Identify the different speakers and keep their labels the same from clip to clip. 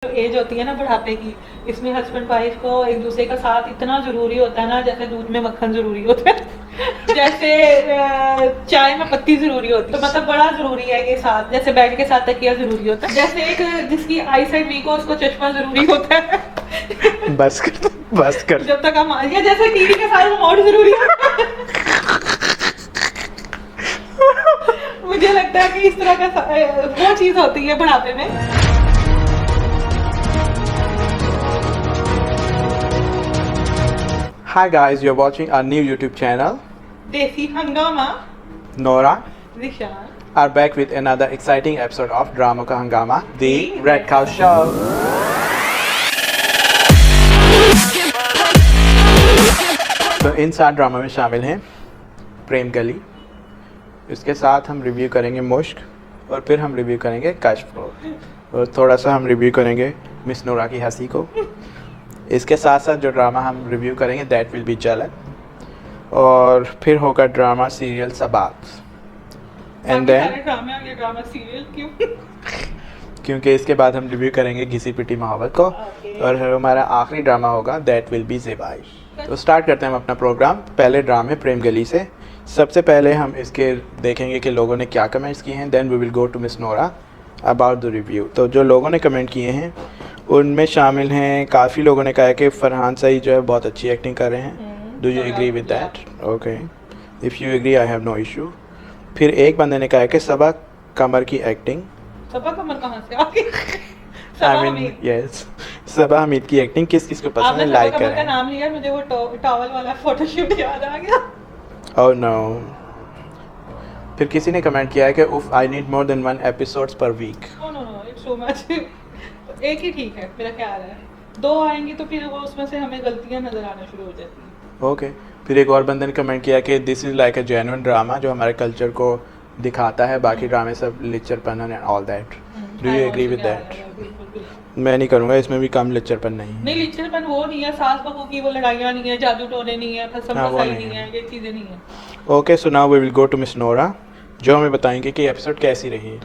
Speaker 1: As होती है ना बुढ़ापे की, इसमें हस्बैंड वाइफ को एक दूसरे का साथ इतना जरूरी होता है ना, जैसे दूध में मक्खन जरूरी होता है जैसे चाय में पत्ती जरूरी होती है, तो मतलब बड़ा जरूरी है ये साथ, जैसे बेड के साथ तकिया जरूरी होता है, जैसे एक जिसकी आई साइड वीक हो उसको चश्मा जरूरी होता है
Speaker 2: बस कर
Speaker 1: जब तक हम, या जैसे टीवी के साथ रिमोट जरूरी होता है मुझे लगता है कि इस तरह का वो चीज होती है बुढ़ापे में।
Speaker 2: Hi guys, you're watching our new YouTube channel.
Speaker 1: देसी हंगामा
Speaker 2: Nora
Speaker 1: निशान
Speaker 2: are back with another exciting episode of Drama Ka Hangama, the Red Cow Show. तो इन 7 ड्रामा में शामिल हैं प्रेम गली, इसके साथ हम रिव्यू करेंगे मुश्क, और फिर हम रिव्यू करेंगे कश्फ को, और थोड़ा सा हम रिव्यू करेंगे मिस नोरा की हंसी को। इसके साथ साथ जो ड्रामा हम रिव्यू करेंगे दैट विल बी जलन, और फिर होगा drama serial Sabaat, and then
Speaker 1: drama serial क्यों
Speaker 2: क्योंकि इसके बाद हम रिव्यू करेंगे घिसी पिटी मोहब्बत को, और हमारा आखिरी ड्रामा होगा दैट विल बी ज़ेबाई। तो स्टार्ट करते हैं हम अपना प्रोग्राम पहले ड्रामे प्रेम गली से। सबसे पहले हम इसके देखेंगे कि लोगों ने क्या कमेंट्स किए हैं, then we will go to Miss Nora about the review. तो जो लोगों ने कमेंट किए हैं उनमें शामिल हैं, काफ़ी लोगों ने कहा है कि फरहान सईद जो है बहुत अच्छी एक्टिंग कर रहे हैं। Do you agree with that? Okay, if you agree I have no issue. फिर एक बंदे ने कहा है कि सबा कमर की एक्टिंग,
Speaker 1: सबा कमर कहाँ से आ गई?
Speaker 2: आई मीन यस, सबा हमीद की एक्टिंग किस किस को पसंद है, लाइक
Speaker 1: करें।
Speaker 2: करें।
Speaker 1: नाम लिया मुझे वो टॉवल वाला फोटोशूट याद आ गया।
Speaker 2: Oh no. फिर किसी ने कमेंट किया है कि उफ I need more than 1 episodes per week.
Speaker 1: No no no, it's so much. एक ही ठीक है मेरा ख्याल है, 2 आएंगी तो फिर वो उसमें से हमें गलतियां नजर आना शुरू हो जाती हैं।
Speaker 2: ओके, फिर एक और बंदे ने कमेंट किया कि this is like a genuine drama जो हमारे कल्चर को दिखाता है, बाकी ड्रामे सब लिचरपन and all that. Do you agree with that? मैं नहीं करूँगा, इसमें भी कम लिचरपन नहीं है।
Speaker 1: नहीं, लिचरपन वो नहीं है, सास बहू की वो लड़ाइयाँ नहीं है, जादू टोने नहीं है, कसम
Speaker 2: हाँ, वो
Speaker 1: कसाई
Speaker 2: नहीं
Speaker 1: नहीं
Speaker 2: है।
Speaker 1: है, ये चीज़ें नहीं है।
Speaker 2: Okay, so now we will go to Miss Nora जो हमें बताएंगे कि एपिसोड कैसी रही।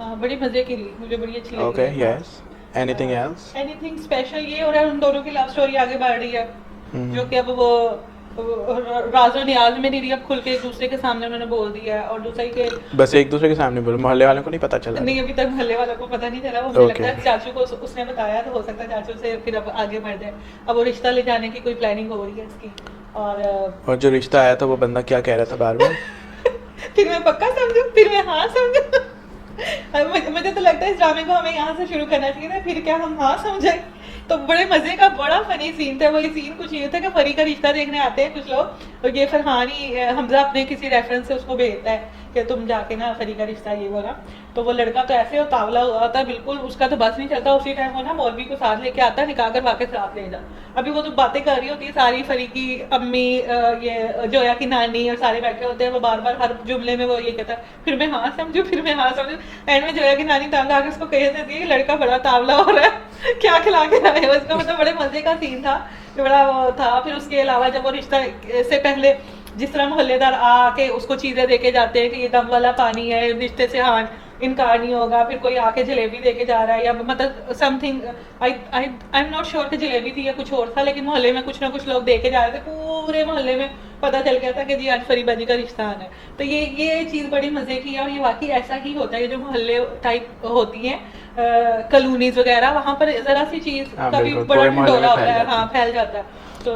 Speaker 1: बड़ी मज़े की रही, मुझे बड़ी अच्छी लगी।
Speaker 2: Okay, yes, anything else?
Speaker 1: Anything special ये हो रहा है, उन दोनों की लव स्टोरी आगे बढ़ रही है, जो कि अब वो राजो नियाज में नहीं रही, अब खुल के एक दूसरे के सामने उन्होंने बोल दिया है, और दूसरे के
Speaker 2: बस एक दूसरे के सामने बोलो, मोहल्ले वालों को नहीं पता चला?
Speaker 1: नहीं, अभी तक मोहल्ले वालों को पता नहीं चला। वो मुझे लगता है चाचू को उसने बताया, तो हो सकता है चाचू से फिर अब आगे बढ़ जाए। अब वो रिश्ता ले जाने की कोई प्लानिंग हो रही है इसकी,
Speaker 2: और जो रिश्ता आया था वो बंदा क्या कह रहा था बार बार?
Speaker 1: फिर मैं पक्का समझू, फिर मैं हाँ समझू। मुझे तो लगता है इस ड्रामे को हमें यहाँ से शुरू करना चाहिए ना, फिर क्या हम हाँ समझे। तो बड़े मजे का बड़ा फनी सीन था। वही सीन कुछ ये था कि फरी का रिश्ता देखने आते हैं कुछ लोग, और ये फरहान ही हमजा अपने किसी रेफरेंस से उसको भेजता है कि तुम जाके ना फरी का रिश्ता ये बोला। तो वो लड़का तो ऐसे उतावला हुआ था बिल्कुल, उसका तो बस नहीं चलता। उसी टाइम वो ना मौलवी को साथ लेके आता है, निकाह कर वाके साथ ले जा। अभी वो तो बातें कर रही होती है सारी, फरी की अम्मी, ये जोया की नानी, और सारे बैठे होते हैं। वो बार बार हर जुमले में वो ये कहता है फिर मैं हाँ समझू, फिर मैं हाँ समझू। एंड में जोया की नानी तंग आके उसको कह देती है लड़का बड़ा तावला हो रहा है, क्या खिला के लाए हो उसको। मतलब बड़े मजे का सीन था, बड़ा वो था। फिर उसके अलावा जब वो रिश्ता से पहले जिस तरह मोहल्लेदार आके उसको चीजें देके जाते हैं कि ये दम वाला पानी है, रिश्ते से हाँ इनकार नहीं होगा। फिर कोई आके जलेबी देके जा रहा है, या मतलब something, I am not sure कि जलेबी थी या कुछ और था, लेकिन मोहल्ले में कुछ ना कुछ लोग देके जा रहे थे। पूरे मोहल्ले में पता चल गया था कि जी आज फरीबाजी का रिश्ता आना है। तो ये चीज़ बड़ी मज़े की है, और ये वाकई ऐसा ही होता है। जो मोहल्ले टाइप होती हैं कॉलोनीज वगैरह, वहाँ पर ज़रा सी चीज़ कभी बड़ा ढिंडोरा होता है, हाँ फैल जाता है। तो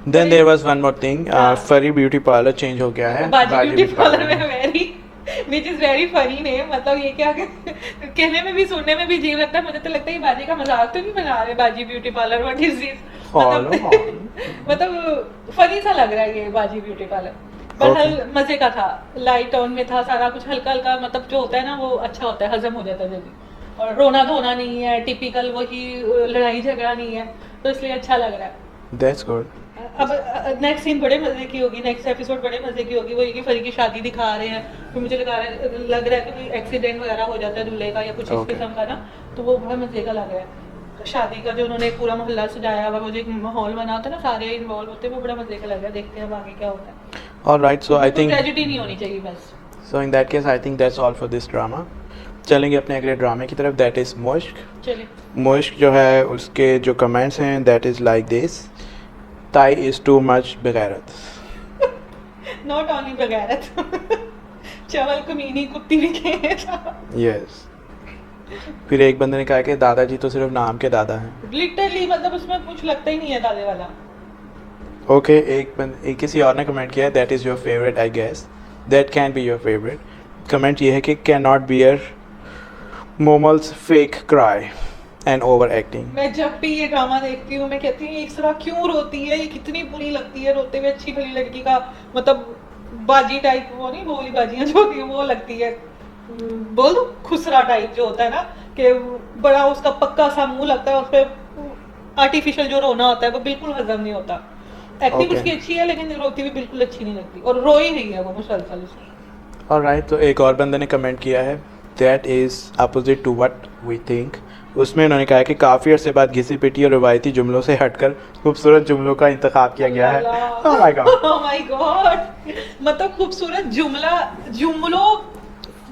Speaker 2: then there was one more thing, फरी ब्यूटी पार्लर चेंज हो गया है,
Speaker 1: बाजी ब्यूटी पार्लर में very which is very funny name. मतलब ये क्या कहने में भी सुनने में भी अजीब लगता है। मुझे तो लगता है ये बाजी का मजाक तो नहीं बना रहे, बाजी beauty parlour, what is this. मतलब फनी सा लग रहा है ये बाजी ब्यूटी पार्लर। पर मजे का था, लाइट ऑन में था सारा कुछ, हल्का हल्का, मतलब जो होता है ना वो अच्छा होता है, हजम हो जाता है जल्दी, और रोना धोना नहीं है, टिपिकल वही लड़ाई झगड़ा नहीं है, तो इसलिए अच्छा लग रहा है।
Speaker 2: That's good.
Speaker 1: अब नेक्स्ट सीन बड़े मजे की होगी, नेक्स्ट एपिसोड बड़े मजे की होगी। वो ये कि फरी की शादी दिखा रहे हैं, तो मुझे लग रहा है कि कोई एक्सीडेंट वगैरह हो जाता है दूल्हे का या कुछ इस किस्म का ना, तो वो बड़ा मजे का लग रहा है। शादी का जो उन्होंने पूरा मोहल्ला सजाया हुआ, वो जो एक माहौल बना होता है ना, सारे इन्वॉल्व होते हैं, वो बड़ा मजे का लग रहा है। देखते हैं अब आगे क्या होता है।
Speaker 2: Alright, so I think
Speaker 1: tragedy नहीं होनी चाहिए बस।
Speaker 2: So in that case I think that's all for this drama. चलेंगे अपने अगले ड्रामे की तरफ, दैट इज़ मुश्क।
Speaker 1: चलिए।
Speaker 2: मुश्क जो है उसके जो कमेंट्स हैं दैट इज़ लाइक दिस, ताई इज़ टू मच बगैरत।
Speaker 1: नॉट ओनली बगैरत, चवल कमीनी कुत्ती भी कहे।
Speaker 2: यस। फिर एक बंदे ने कहा कि दादाजी तो सिर्फ नाम के दादा हैं।
Speaker 1: लिटरली मतलब उसमें कुछ लगता ही नहीं है दादे वाला।
Speaker 2: ओके, एक किसी और ने कमेंट किया है that is your favourite, I guess that can be your favourite. Comment ये है कि can not bear Momal's fake cry and over acting.
Speaker 1: मैं जब भी ये ड्रामा देखती हूँ मैं कहती हूँ ये इस तरह क्यों रोती है, ये कितनी बुरी लगती है रोते हुए। अच्छी भली लड़की का मतलब बाजी टाइप, वो नहीं बोली बाजियाँ जो होती है वो लगती है, बोल दो खुसरा टाइप जो होता है ना, कि बड़ा उसका पक्का सा मुंह लगता है, उस पर आर्टिफिशियल जो रोना होता है वो बिल्कुल हजम नहीं होता। Acting
Speaker 2: Okay.
Speaker 1: उसकी अच्छी है लेकिन रोती हुई बिल्कुल अच्छी नहीं लगती, और रो ही रही है वो मुसलसल उसमें।
Speaker 2: ऑलराइट, तो एक और बंदे ने कमेंट किया है that is opposite to what we think. उसमें उन्होंने कहा है कि काफ़ी अरसे बाद घिसी पिटी और रवायती जुमलों से हटकर खूबसूरत जुमलों का इंतखाब किया गया है। Oh my God.
Speaker 1: Oh my God. मतलब खूबसूरत जुमलों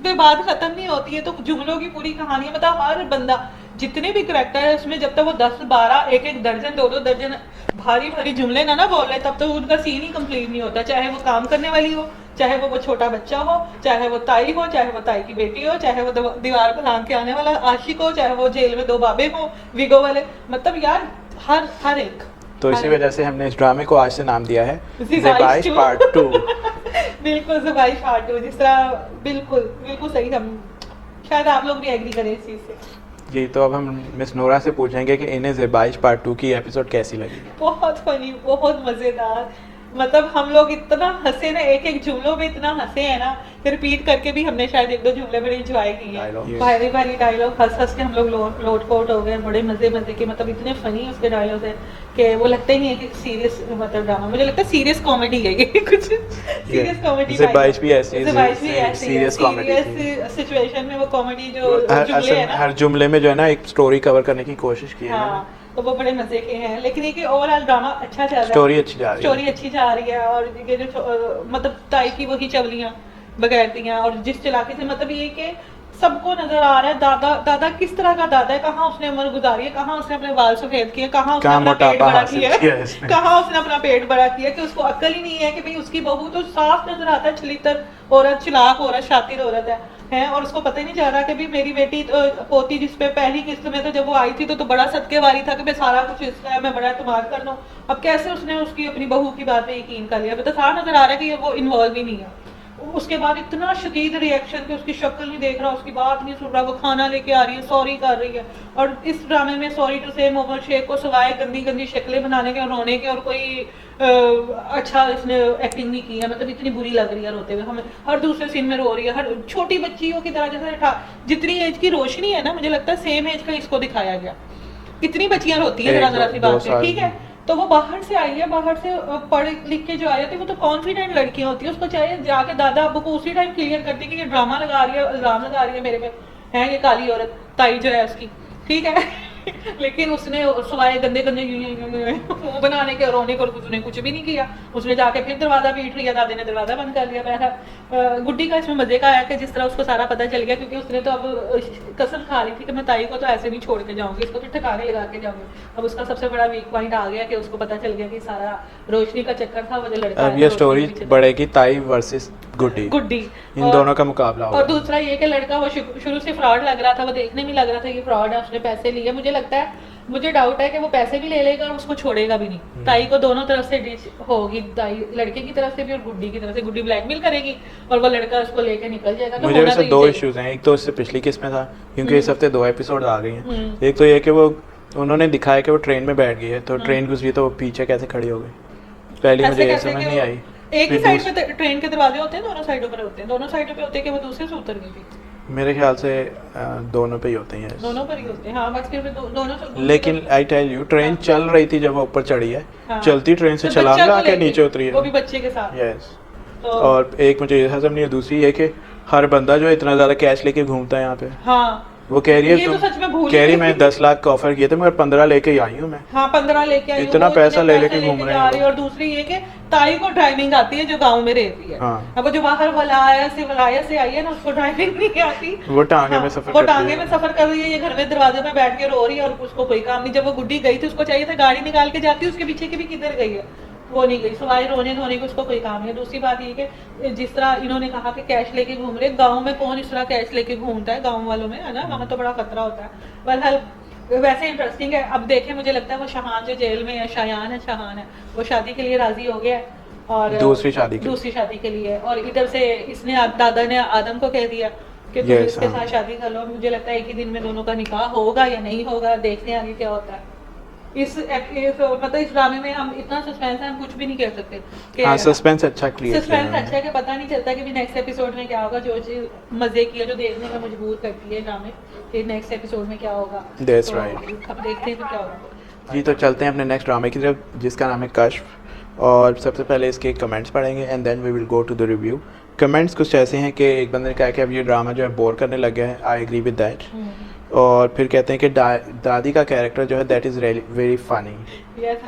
Speaker 1: पे बात खत्म नहीं होती है, तो जुमलों की पूरी कहानी है। मतलब हर बंदा जितने भी करेक्टर है उसमें जब तक वो 10-12 एक दर्जन 2-2 दर्जन भारी भारी जुमले ना बोले तब तक उनका सीन ही कंप्लीट नहीं होता। चाहे वो काम करने वाली हो, चाहे वो छोटा बच्चा हो, चाहे वो ताई हो, चाहे वो ताई की बेटी हो, चाहे वो दीवार पर लांग के आने वाला आशिक हो, चाहे वो जेल में 2 बाबे हो विगो वाले, मतलब यार हर एक।
Speaker 2: तो इसी वजह से हमने इस ड्रामे को आज से नाम दिया है
Speaker 1: ज़ेबाइश
Speaker 2: ज़ेबाइश पार्ट 2।
Speaker 1: बिल्कुल ज़ेबाइश पार्ट 2, जिस तरह बिल्कुल सही। हम शायद आप लोग भी एग्री करें इस चीज़ से।
Speaker 2: जी, तो अब हम मिस नोरा से पूछेंगे कि इन्हें ज़ेबाइश पार्ट 2 की एपिसोड कैसी लगी।
Speaker 1: बहुत फनी, बहुत मजेदार। मतलब हम लोग इतना हंसे ना, एक जुमलों में इतना हंसे हैं ना, फिर रिपीट करके भी हमने शायद 1-2 जुमले बड़े एंजॉय किए हैं। भारी डायलॉग हंस के हम लोग लोट-पोट हो गए, बड़े मजे के। मतलब इतने फनी उसके डायलॉग है कि वो लगता ही नहीं है कि सीरियस मतलब ड्रामा, मुझे लगता है सीरियस कॉमेडी है ये कुछ सीरियस कॉमेडी।
Speaker 2: ज़ेबाइश भी ऐसी
Speaker 1: सीरियस कॉमेडी सिचुएशन में वो कॉमेडी जो जुमले है ना,
Speaker 2: हर जुमले में जो है ना एक स्टोरी कवर करने की कोशिश की है।
Speaker 1: हाँ, तो वो बड़े मजे के हैं। लेकिन ये कि ओवरऑल ड्रामा अच्छा चल रहा है,
Speaker 2: स्टोरी अच्छी जा रही है।
Speaker 1: और ये जो मतलब ताई की वही चवलियां बगैरतियां, और जिस चलाकी से मतलब ये कि सबको नजर आ रहा है दादा किस तरह का दादा है, कहाँ उसने उम्र गुजारी है, कहाँ उसने अपने बाल सफेद किए, कहाँ उसने अपना पेट बड़ा किया है, कहाँ उसने अपना पेट बड़ा किया, कि उसको अक्ल ही नहीं है कि भाई उसकी बहू तो साफ नजर आता है छलीतर औरत, चलाक औरत, शातिर औरत है, और उसको पता ही नहीं जा रहा कि भाई मेरी बेटी पोती जिसपे पहली किस्त में तो जब वो आई थी तो बड़ा सदके वाली था कि मैं सारा कुछ इसका है, मैं बड़ा तुम्हारा कर दूं। अब कैसे उसने उसकी अपनी बहू की बात पे यकीन कर लिया, मतलब साफ नजर आ रहा है कि वो इन्वॉल्व ही नहीं है। उसके बाद इतना शदीद रिएक्शन कि उसकी शक्ल नहीं देख रहा, उसकी बात नहीं सुन रहा, वो खाना लेके आ रही है, सॉरी कर रही है। और इस ड्रामे में सॉरी टू से मोहम्मद शेख को सिवाय गंदी शक्लें बनाने के और रोने के और कोई अच्छा इसने एक्टिंग नहीं की है। मतलब इतनी बुरी लग रही है रोते हुए, हमें हर दूसरे सीन में रो रही है, हर छोटी बच्चियों की तरह, जैसे जितनी एज की रोशनी है ना, मुझे लगता है सेम एज का इसको दिखाया गया। कितनी बच्चियां रोती है जरा सी बात पे, ठीक है। तो वो बाहर से आई है, बाहर से पढ़ लिख के जो आई थी, वो तो कॉन्फिडेंट लड़कियां होती है, उसको चाहिए जाके दादा अब्बू को उसी टाइम क्लियर करती कि ये ड्रामा लगा रही है, इल्जाम लगा रही है मेरे पे, है ये काली औरत ताई जो है उसकी, ठीक है। लेकिन उसने सिवाय गंदे मुंह बनाने के रोने को उसने कुछ भी नहीं किया। उसने जाके फिर दरवाजा पीट लिया, दादी ने दरवाजा बंद कर लिया। गुड्डी का इसमें मजे का आया कि जिस तरह उसको सारा पता चल गया, क्योंकि उसने तो अब कसम खा ली थी कि मैं ताई को तो ऐसे नहीं छोड़ के जाऊंगी, इसको तो ठिकाने लगा के जाऊंगी। अब उसका सबसे बड़ा वीक पॉइंट आ गया कि उसको पता चल गया कि सारा रोशनी का चक्कर था, वो जो लड़का।
Speaker 2: अब ये स्टोरी बढ़ेगी ताई वर्सेस गुड्डी, इन दोनों का मुकाबला होगा।
Speaker 1: और दूसरा ये कि लड़का वो शुरू से फ्रॉड लग रहा था, वो देखने में लग रहा था कि फ्रॉड है, उसने पैसे लिए। मुझे डाउट है कि वो पैसे भी ले लेगा और उसको छोड़ेगा भी नहीं। ताई को दोनों तरफ से डिच होगी, ताई लड़के की तरफ से भी और गुड्डी की तरफ से। गुड्डी ब्लैकमेल करेगी और वो लड़का उसको लेके निकल जाएगा।
Speaker 2: मुझे वैसे 2 इश्यूज हैं। एक तो इससे पिछली किस्त में था, क्योंकि इस हफ्ते 2 एपिसोड आ गए हैं। एक तो ये कि वो उन्होंने दिखाया कि वो ट्रेन में बैठ गई है, तो ट्रेन गुजरी तो वो पीछे कैसे खड़ी हो गई, पहले मुझे ये समझ नहीं आई।
Speaker 1: एक ही साइड पे ट्रेन के दरवाजे होते हैं, दोनों साइडों पर होते हैं, दोनों साइडों पे होते हैं कि वो दूसरे से उतर गई थी।
Speaker 2: मेरे ख्याल से दोनों पे ही होते हैं,
Speaker 1: दोनों पर ही होते हैं। हाँ, बस फिर दोनों से।
Speaker 2: लेकिन आई टेल यू, ट्रेन चल रही थी जब वो ऊपर चढ़ी है, चलती ट्रेन से छलांग लगा के नीचे उतरी है,
Speaker 1: वो भी बच्चे के साथ।
Speaker 2: यस। और एक मुझे ये हजम नहीं है, दूसरी है कि हर बंदा जो है इतना ज़्यादा कैश लेके घूमता है यहाँ पे।
Speaker 1: हाँ,
Speaker 2: वो कह रही है
Speaker 1: ये तो सच में भूल
Speaker 2: कह रही
Speaker 1: गई।
Speaker 2: मैं 10 लाख का ऑफर किया था मगर 15 लेके ही आई हूँ मैं।
Speaker 1: हाँ 15 लेके आई हूँ,
Speaker 2: इतना
Speaker 1: वो
Speaker 2: पैसा
Speaker 1: इतने
Speaker 2: ले
Speaker 1: पैसे
Speaker 2: लेके घूम रहे
Speaker 1: जा
Speaker 2: हैं
Speaker 1: रही है। और दूसरी ये कि ताई को ड्राइविंग आती है जो गांव में रहती है।
Speaker 2: हाँ।
Speaker 1: अब वो जो बाहर वलाया से आई है ना, उसको ड्राइविंग नहीं आती।
Speaker 2: वो टांगे में
Speaker 1: हाँ,
Speaker 2: सफर
Speaker 1: वो
Speaker 2: करती
Speaker 1: टांगे
Speaker 2: है।
Speaker 1: में सफर कर रही है, ये घर में दरवाजे में बैठ के रो रही है और उसको कोई काम नहीं। जब वो गुड्डी गई थी उसको चाहिए था गाड़ी निकाल के जाती, उसके पीछे की भी किधर गई है, वो नहीं गई। सिवाय रोने धोने को उसको कोई काम नहीं है। दूसरी बात ये कि जिस तरह इन्होंने कहा कि कैश लेके घूम रहे, गांव में कौन इस तरह कैश लेके घूमता है, गांव वालों में, है ना, वहाँ तो बड़ा खतरा होता है। बहरहाल वैसे इंटरेस्टिंग है। अब देखें, मुझे लगता है वो शाहान जो जेल में है, शाहान है, वो शादी के लिए राजी हो गया है और
Speaker 2: दूसरी शादी
Speaker 1: के लिए। और इधर से इसने दादा ने आदम को कह दिया कि तुम
Speaker 2: Yes,
Speaker 1: इसके
Speaker 2: हाँ।
Speaker 1: साथ शादी कर लो। मुझे लगता है एक ही दिन में दोनों का निकाह होगा या नहीं होगा, देखते हैं आगे क्या होता है। मतलब इस ड्रामे में हम इतना सस्पेंस है, हम कुछ भी नहीं कह सकते कि
Speaker 2: हाँ सस्पेंस अच्छा क्रिएट
Speaker 1: सस्पेंस अच्छा है कि पता नहीं चलता कि नेक्स्ट एपिसोड में क्या होगा। जो चीज मजे की है, जो देखने का मजबूर करती है ड्रामे कि नेक्स्ट एपिसोड में क्या होगा।
Speaker 2: That's
Speaker 1: तो
Speaker 2: right.
Speaker 1: अब देखते हैं तो क्या होगा।
Speaker 2: जी। तो चलते हैं अपने नेक्स्ट ड्रामे की तरफ जिसका नाम है कश्फ। और सबसे पहले इसके कमेंट्स पढ़ेंगे and then we will go to the review. Comments कुछ ऐसे हैं कि एक बंदे ने कहा कि अब ये ड्रामा जो है बोर करने लग गया है। I agree with that. और फिर कहते हैं कि दादी का कैरेक्टर जो है दैट इज़ वेरी फनी।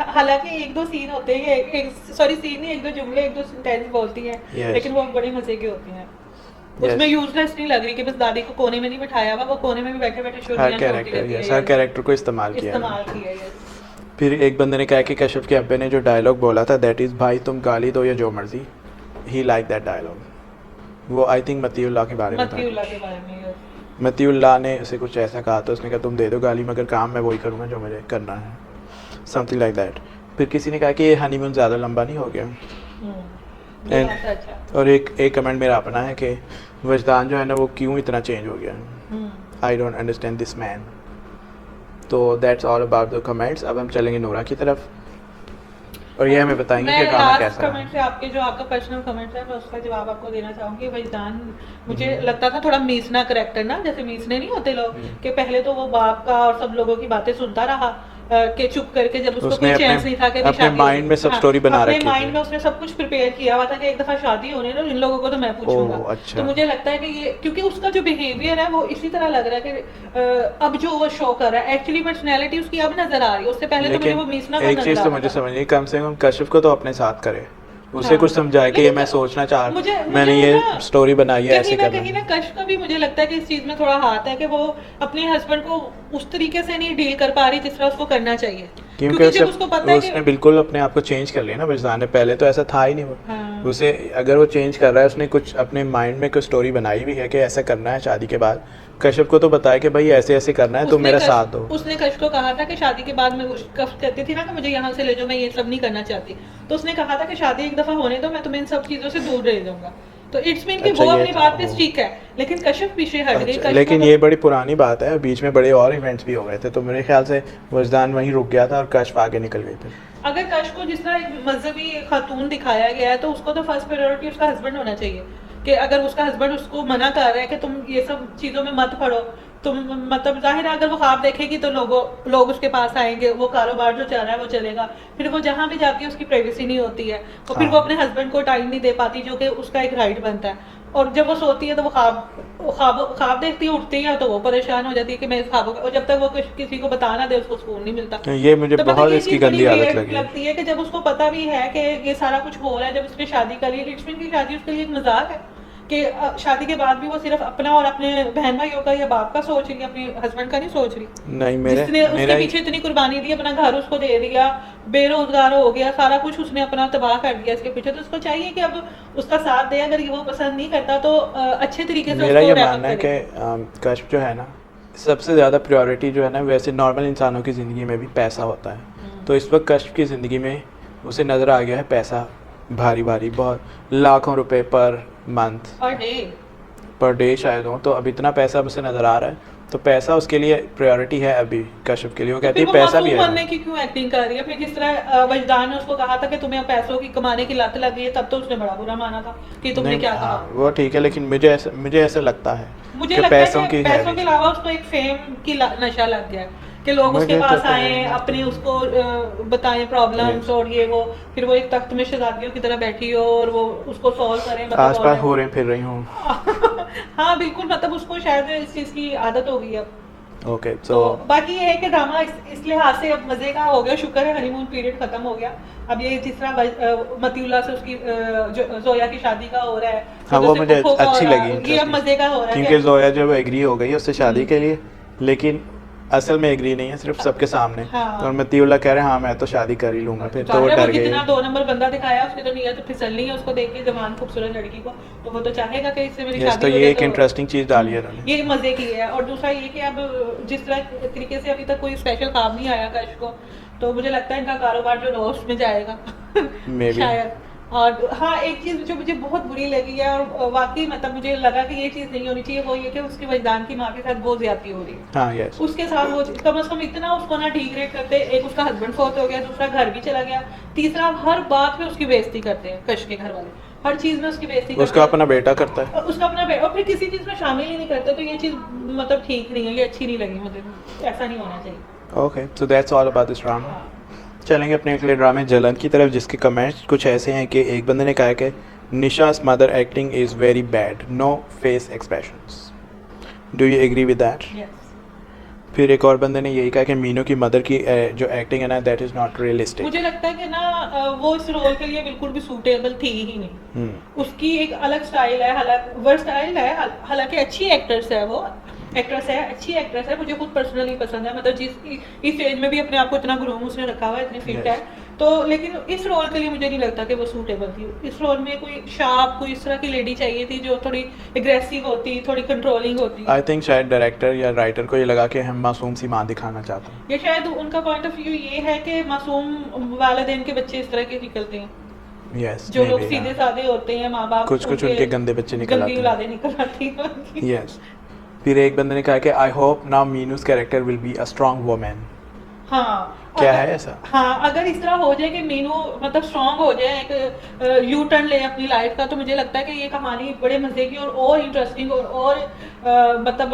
Speaker 1: हालांकि एक दो सीन होते हैं, सीन नहीं, एक दो जुमले, एक दो सेंटेंस बोलती है,
Speaker 2: Yes.
Speaker 1: लेकिन वो बड़े मजे के होते हैं।
Speaker 2: Yes.
Speaker 1: उसमें यूजलेस नहीं लग रही कि बस दादी को कोने में नहीं बिठाया हुआ, वो कोने में भी बैठे बैठे
Speaker 2: हर कैरेक्टर को इस्तेमाल किया है। फिर एक बंदे ने कहा कि कश्यप के अब्बे ने जो डायलॉग बोला था दैट इज़ भाई तुम गाली दो या जो मर्जी, ही लाइक दैट डायलॉग। वो आई थिंक मतीउल्लाह के बारे में था। मतीउल्लाह ने उसे कुछ ऐसा कहा था, उसने कहा तुम दे दो गाली मगर काम मैं वही करूँगा जो मुझे करना है, समथिंग लाइक दैट। फिर किसी ने कहा कि ये हनीमून ज़्यादा लंबा नहीं हो गया। और एक कमेंट मेरा अपना है कि वजदान जो है ना वो क्यों इतना चेंज हो गया। I don't understand this man. तो that's all about the comments. अब हम चलेंगे नूरा की तरफ और ये हमें बताएंगे कि ड्रामा कैसा है।
Speaker 1: कमेंट से आपका पर्सनल कमेंट है, मैं उसका जवाब आपको देना चाहूंगी। वजदान मुझे लगता था थोड़ा मीसना करैक्टर ना, जैसे मीसने नहीं होते लोग कि पहले तो वो बाप का और सब लोगों की बातें सुनता रहा के चुप करके, जब उसको कोई चांस नहीं था कि
Speaker 2: अपने माइंड में सब स्टोरी बना रखी थी।
Speaker 1: अपने माइंड में उसने सब कुछ प्रिपेयर किया हुआ था कि एक दफा शादी होने दो, इन लोगों को तो मैं पूछूंगा।
Speaker 2: अच्छा।
Speaker 1: तो मुझे लगता है कि ये क्योंकि उसका जो बिहेवियर है वो इसी तरह लग रहा है कि अब जो वो शो कर रहा है एक्चुअली पर्सनैलिटी उसकी अब नजर आ रही है। उससे पहले तो मुझे वो मीसना का
Speaker 2: एक चीज तो मुझे समझ नहीं, कम से कम कश्यप को तो अपने साथ करे, उसे
Speaker 1: हाँ।
Speaker 2: कुछ समझाए कि ये मैं सोचना चाह रहा हूँ, मैंने ये स्टोरी बनाई है ऐसे करना।
Speaker 1: कहीं ना कश का भी मुझे लगता है कि इस चीज में थोड़ा हाथ है कि वो अपने हस्बैंड को उस तरीके से नहीं डील कर पा रही जिस तरह उसको करना चाहिए, क्योंकि जब उसको पता है
Speaker 2: उसने बिल्कुल अपने आप को चेंज कर लिया ना वजदान ने। पहले तो ऐसा था ही नहीं वो।
Speaker 1: हाँ।
Speaker 2: उसे अगर वो चेंज कर रहा है, उसने कुछ अपने माइंड में कोई स्टोरी बनाई भी है कि ऐसा करना है शादी के बाद। कश्यप को तो बताया कि भाई ऐसे ऐसे करना है, तुम मेरा साथ दो।
Speaker 1: उसने कश को कहा था कि शादी के बाद मैं कहती थी ना कि मुझे यहाँ से ले जाओ, मैं ये सब नहीं करना चाहती, तो उसने कहा था कि शादी एक दफा होने दो, मैं तुम्हें इन सब चीजों से दूर रह जाऊंगा। तो इट्स मीन कि वो अपनी बात पे स्टिक है, लेकिन कश्यप पीछे हट गई।
Speaker 2: लेकिन ये बड़ी पुरानी बात है, बीच में बड़े और इवेंट्स भी हो गए थे, तो मेरे ख्याल से वजदान वहीं रुक गया था और कश्यप आगे निकल गई थी।
Speaker 1: अगर कश को जिस तरह एक मजहबी खातून दिखाया गया है तो उसको तो फर्स्ट प्रायोरिटी उसका हस्बैंड होना चाहिए कि अगर उसका हस्बैंड उसको मना कर रहा है कि तुम ये सब चीज़ों में मत पड़ो, तुम मतलब जाहिर है अगर वो ख्वाब देखेगी तो लोग उसके पास आएंगे, वो कारोबार जो चल रहा है वो चलेगा। फिर वो जहाँ भी जाती है उसकी प्राइवेसी नहीं होती है, और फिर वो अपने हस्बैंड को टाइम नहीं दे पाती जो कि उसका एक राइट बनता है। और जब वो सोती है तो वो ख्वाब देखती है, उठती है तो वो परेशान हो जाती है कि मैं इस ख्वाबों को, और जब तक वो किसी को बता ना दे उसको सुकून नहीं मिलता।
Speaker 2: ये मुझे
Speaker 1: तो
Speaker 2: बहुत इसकी गंदी आदत
Speaker 1: लगती है कि जब उसको पता भी है कि ये सारा कुछ हो रहा है, जब उसने शादी कर ली, रिचमंड की शादी उसके लिए एक मजाक है कि शादी के बाद भी वो सिर्फ अपना और अपने बहन भाइयों का या बाप का सोच रही है, अपने हस्बैंड का नहीं सोच रही।
Speaker 2: नहीं,
Speaker 1: जिसने उसके पीछे इतनी कुर्बानी दी, अपना घर उसको दे दिया, बेरोजगार हो गया, सारा कुछ उसने अपना तबाह कर दिया इसके पीछे, तो उसको चाहिए कि अब उसका साथ दे। अगर वो पसंद नहीं करता तो अच्छे तरीके से
Speaker 2: मेरा ये मानना है कि कश्यप जो है ना, सबसे ज़्यादा प्रायोरिटी जो है ना, वैसे नॉर्मल इंसानों की ज़िंदगी में भी पैसा होता है। तो इस वक्त कश्यप की ज़िंदगी में उसे नज़र आ गया है पैसा भारी भारी, बहुत लाखों रुपए पर मंथ, पर डे शायद हो। तो अब इतना पैसा उसे नज़र आ रहा है, तो पैसा उसके लिए प्रायोरिटी है अभी कश्यप के लिए। वो कहती है पैसा भी है।
Speaker 1: बनने की क्यों एक्टिंग कर रही है? फिर जिस तरह वजदान ने उसको कहा था कि तुम्हें पैसों की कमाने की लत लगी है, तब तो उसने बड़ा बुरा माना था कि तुमने क्या कहा।
Speaker 2: वो ठीक है, लेकिन मुझे ऐसा लगता है
Speaker 1: मुझे लगता है कि पैसों के अलावा उसको एक फेम की नशा लग गया है कि लोग उसके
Speaker 2: मुझे तो
Speaker 1: पास
Speaker 2: पता
Speaker 1: आए
Speaker 2: नहीं।
Speaker 1: अपने उसको बताएं प्रॉब्लम्स और ये वो, फिर वो एक तख्त में शहजादियों की तरह बैठी हो और वो उसको सॉल्व करें, मतलब
Speaker 2: आसपास हो रहे फिर रही हूँ।
Speaker 1: हाँ बिल्कुल, मतलब उसको शायद इस चीज़ की आदत हो गई अब।
Speaker 2: ओके
Speaker 1: तो
Speaker 2: सो
Speaker 1: बाकी ये है कि ड्रामा इस लिहाज से अब मज़े का हो गया, शुक्र है हनीमून पीरियड ख़त्म हो गया। अब ये जिस तरह मतीउल्लाह से उसकी जोया की शादी का हो रहा है,
Speaker 2: हाँ
Speaker 1: फिर
Speaker 2: वो
Speaker 1: से
Speaker 2: मुझे
Speaker 1: कुफो का हो
Speaker 2: अच्छी
Speaker 1: रहा
Speaker 2: लगी,
Speaker 1: है, ये अब
Speaker 2: इंटरेस्टिंग।
Speaker 1: मज़े का हो रहा है
Speaker 2: क्योंकि
Speaker 1: कि
Speaker 2: जोया जब एग्री हो गई उससे शादी
Speaker 1: हम्म,
Speaker 2: के लिए, लेकिन असल में एग्री नहीं है, सिर्फ सबके सामने।
Speaker 1: हाँ
Speaker 2: और मतीउल्लाह कह रहे हैं हाँ मैं तो शादी कर ही लूंगा, फिर तो वो
Speaker 1: जाहिर है वो
Speaker 2: डर
Speaker 1: जितना
Speaker 2: गए।
Speaker 1: 2 नंबर बंदा दिखाया उसकी तो नीयत फिसलनी है, उसको देख के जवान खूबसूरत लड़की को, तो वो तो चाहेगा कि इससे मेरी
Speaker 2: यस, तो
Speaker 1: शादी हो
Speaker 2: ये
Speaker 1: जाए।
Speaker 2: एक
Speaker 1: तो
Speaker 2: इंटरेस्टिंग चीज़ डाली है उन्होंने।
Speaker 1: ये मज़े की है। और दूसरा ये कि अब जिस तरह तरीके से अभी तक कोई स्पेशल काम नहीं आया कश को, तो मुझे लगता है इनका कारोबार जो रोस्ट में जाएगा
Speaker 2: मे बी।
Speaker 1: शायद। और हाँ, एक चीज़ जो मुझे बहुत बुरी लगी है और वाकई मतलब मुझे लगा कि ये चीज़ नहीं होनी चाहिए, वो ये कि उसके वजदान की माँ के साथ बहुत ज्यादती हो रही है।
Speaker 2: हाँ यस।
Speaker 1: उसके साथ वो कम से कम इतना उसको ना डिग्रेड करते, एक उसका हस्बैंड फौत हो गया, दूसरा घर भी चला गया, तीसरा हर बात में उसकी बेइज्जती करते हैं कश के घर वाले, हर चीज़ में उसकी बेइज्जती करते
Speaker 2: उसका
Speaker 1: हैं।
Speaker 2: अपना बेटा करता है।
Speaker 1: और उसका अपना और फिर किसी चीज़ में शामिल ही नहीं करते, तो ये चीज़ मतलब ठीक नहीं है, ये अच्छी नहीं लगी मुझे, ऐसा नहीं होना चाहिए।
Speaker 2: Okay so that's all about this drama.
Speaker 1: हाँ
Speaker 2: चलेंगे अपने अगले ड्रामे जलन की तरफ, जिसके कमेंट्स कुछ ऐसे हैं कि एक बंदे ने कहा कि Nisha's mother acting is very bad, no face expressions. Do you agree with that?
Speaker 1: Yes.
Speaker 2: फिर एक और बंदे ने यही कहा कि मीनू की मदर की जो एक्टिंग है ना, दैट इज़ नॉट रियलिस्टिक।
Speaker 1: मुझे लगता है कि ना वो इस रोल के लिए बिल्कुल भी सूटेबल थी ही नहीं। उसकी एक अलग स्टाइल है, हालांकि वर्सटाइल है, हालांकि अच्छी एक्ट्रेस है, वो एक्ट्रेस है, अच्छी एक्ट्रेस है, मुझे खुद पर्सनली पसंद है, मतलब जिस इस एज में भी अपने आप को इतना ग्रूम उसने रखा हुआ है, इतनी फिट
Speaker 2: Yes.
Speaker 1: है, तो लेकिन इस रोल के लिए मुझे नहीं लगता कि वो सूटेबल थी। इस रोल में कोई शार्प, कोई इस तरह की लेडी चाहिए थी जो थोड़ी एग्रेसिव होती, थोड़ी कंट्रोलिंग होती।
Speaker 2: आई थिंक शायद डायरेक्टर या राइटर को ये लगा कि हम मासूम सी माँ दिखाना चाहते हैं।
Speaker 1: या शायद उनका पॉइंट ऑफ व्यू ये है कि मासूम वालिदैन के बच्चे इस तरह के निकलते हैं,
Speaker 2: यस,
Speaker 1: जो लोग सीधे साधे होते हैं, माँ बाप
Speaker 2: कुछ उनके गंदे बच्चे निकल
Speaker 1: गंदी
Speaker 2: आते
Speaker 1: औलादें निकल आती हैं उनकी।
Speaker 2: हैं। यस। फिर एक बंदे ने कहा कि I hope now Meenu's character will be a strong woman.
Speaker 1: हाँ
Speaker 2: क्या
Speaker 1: अगर-
Speaker 2: है ऐसा?
Speaker 1: हाँ, अगर इस तरह हो जाए कि मीनू मतलब स्ट्रांग हो जाए, एक यू टर्न ले अपनी लाइफ का, तो मुझे लगता है कि ये कहानी बड़े मजे की और इंटरेस्टिंग और मतलब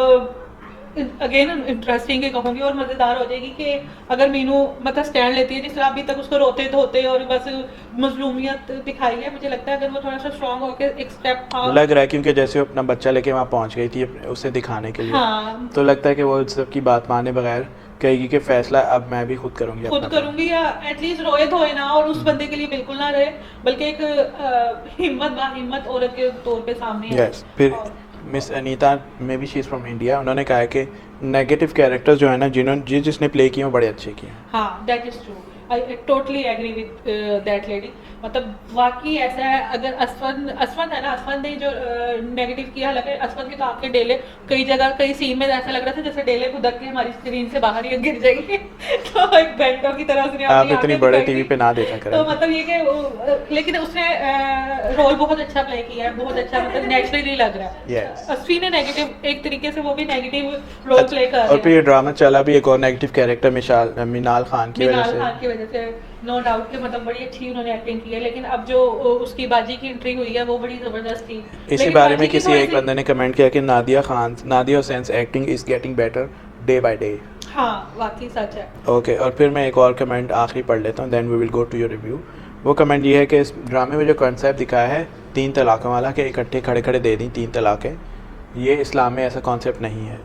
Speaker 1: अगेन इंटरेस्टिंग ही कहूँगी और मज़ेदार हो जाएगी कि अगर मीनू मतलब स्टैंड लेती है, जिस तरह अभी तक उसको रोते धोते और बस मजलूमियत दिखाई है, मुझे लगता है अगर वो थोड़ा सा स्ट्रांग होकर एक स्टेप
Speaker 2: लग रहा है क्योंकि जैसे वो अपना बच्चा लेके वहाँ पहुँच गई थी उसे दिखाने के लिए,
Speaker 1: हाँ
Speaker 2: तो लगता है कि वो सबकी बात माने बगैर कहेगी कि फैसला अब मैं भी खुद करूँगी
Speaker 1: खुद
Speaker 2: अपना।
Speaker 1: करूंगी, या एटलीस्ट रोए धोए ना और उस बंदे के लिए बिल्कुल ना रहे, बल्कि एक हिम्मत औरत के तौर पे सामने आए।
Speaker 2: यस। फिर
Speaker 1: और-
Speaker 2: मिस अनीता में भी शी इज़ फ्रॉम इंडिया, उन्होंने कहा है कि नेगेटिव कैरेक्टर्स जो है ना जिसने प्ले किए वो बड़े अच्छे किए हैं।
Speaker 1: हाँ that is true, I totally agree with that lady. मतलब वाकई ऐसा है, अगर असफन है ना, असफन ने जो नेगेटिव किया, हालांकि असफन के तो आपके डेले कई जगह कई सीन में ऐसा लग रहा था जैसे डेले खुदक के हमारी स्क्रीन से बाहर ही गिर जाएगी तो एक बैंडो की तरह उसने
Speaker 2: आप
Speaker 1: अपनी
Speaker 2: इतनी
Speaker 1: आंखें
Speaker 2: बड़े
Speaker 1: दिखाई
Speaker 2: टीवी
Speaker 1: थी।
Speaker 2: पे ना देखा
Speaker 1: तो
Speaker 2: करें।
Speaker 1: मतलब ये कि लेकिन उसने रोल बहुत अच्छा प्ले किया है, बहुत अच्छा, मतलब नेचुरली लग रहा है।
Speaker 2: Yes.
Speaker 1: असफी ने नेगेटिव एक तरीके से वो भी नेगेटिव रोल प्ले कर
Speaker 2: और
Speaker 1: रहे
Speaker 2: फिर
Speaker 1: हैं।
Speaker 2: ये ड्रामा चला भी एक और नेगेटिव कैरेक्टर मिनाल खान की वजह
Speaker 1: मिनाल
Speaker 2: से।
Speaker 1: खान की वजह से नो डाउट कि मतलब बड़ी अच्छी उन्होंने एक्टिंग की है, लेकिन अब जो उसकी बाजी की एंट्री हुई है वो बड़ी जबरदस्त थी।
Speaker 2: इसी
Speaker 1: लेकिन
Speaker 2: बारे में
Speaker 1: बाजी की
Speaker 2: किसी
Speaker 1: थोड़ी
Speaker 2: एक
Speaker 1: सी-
Speaker 2: बंदे ने कमेंट किया कि Nadia Hussain acting is getting better day by day.
Speaker 1: हाँ वाकई सच है।
Speaker 2: ओके, और फिर मैं एक और कमेंट आखिरी पढ़ लेता हूँ, then we will go to your review. वो कमेंट ये है कि इस ड्रामे में जो कॉन्सेप्ट दिखाया है 3 तलाक़ों वाला, कि इकट्ठे खड़े खड़े दे दी 3 तलाक़ें, ये इस्लाम में ऐसा कॉन्सेप्ट नहीं है।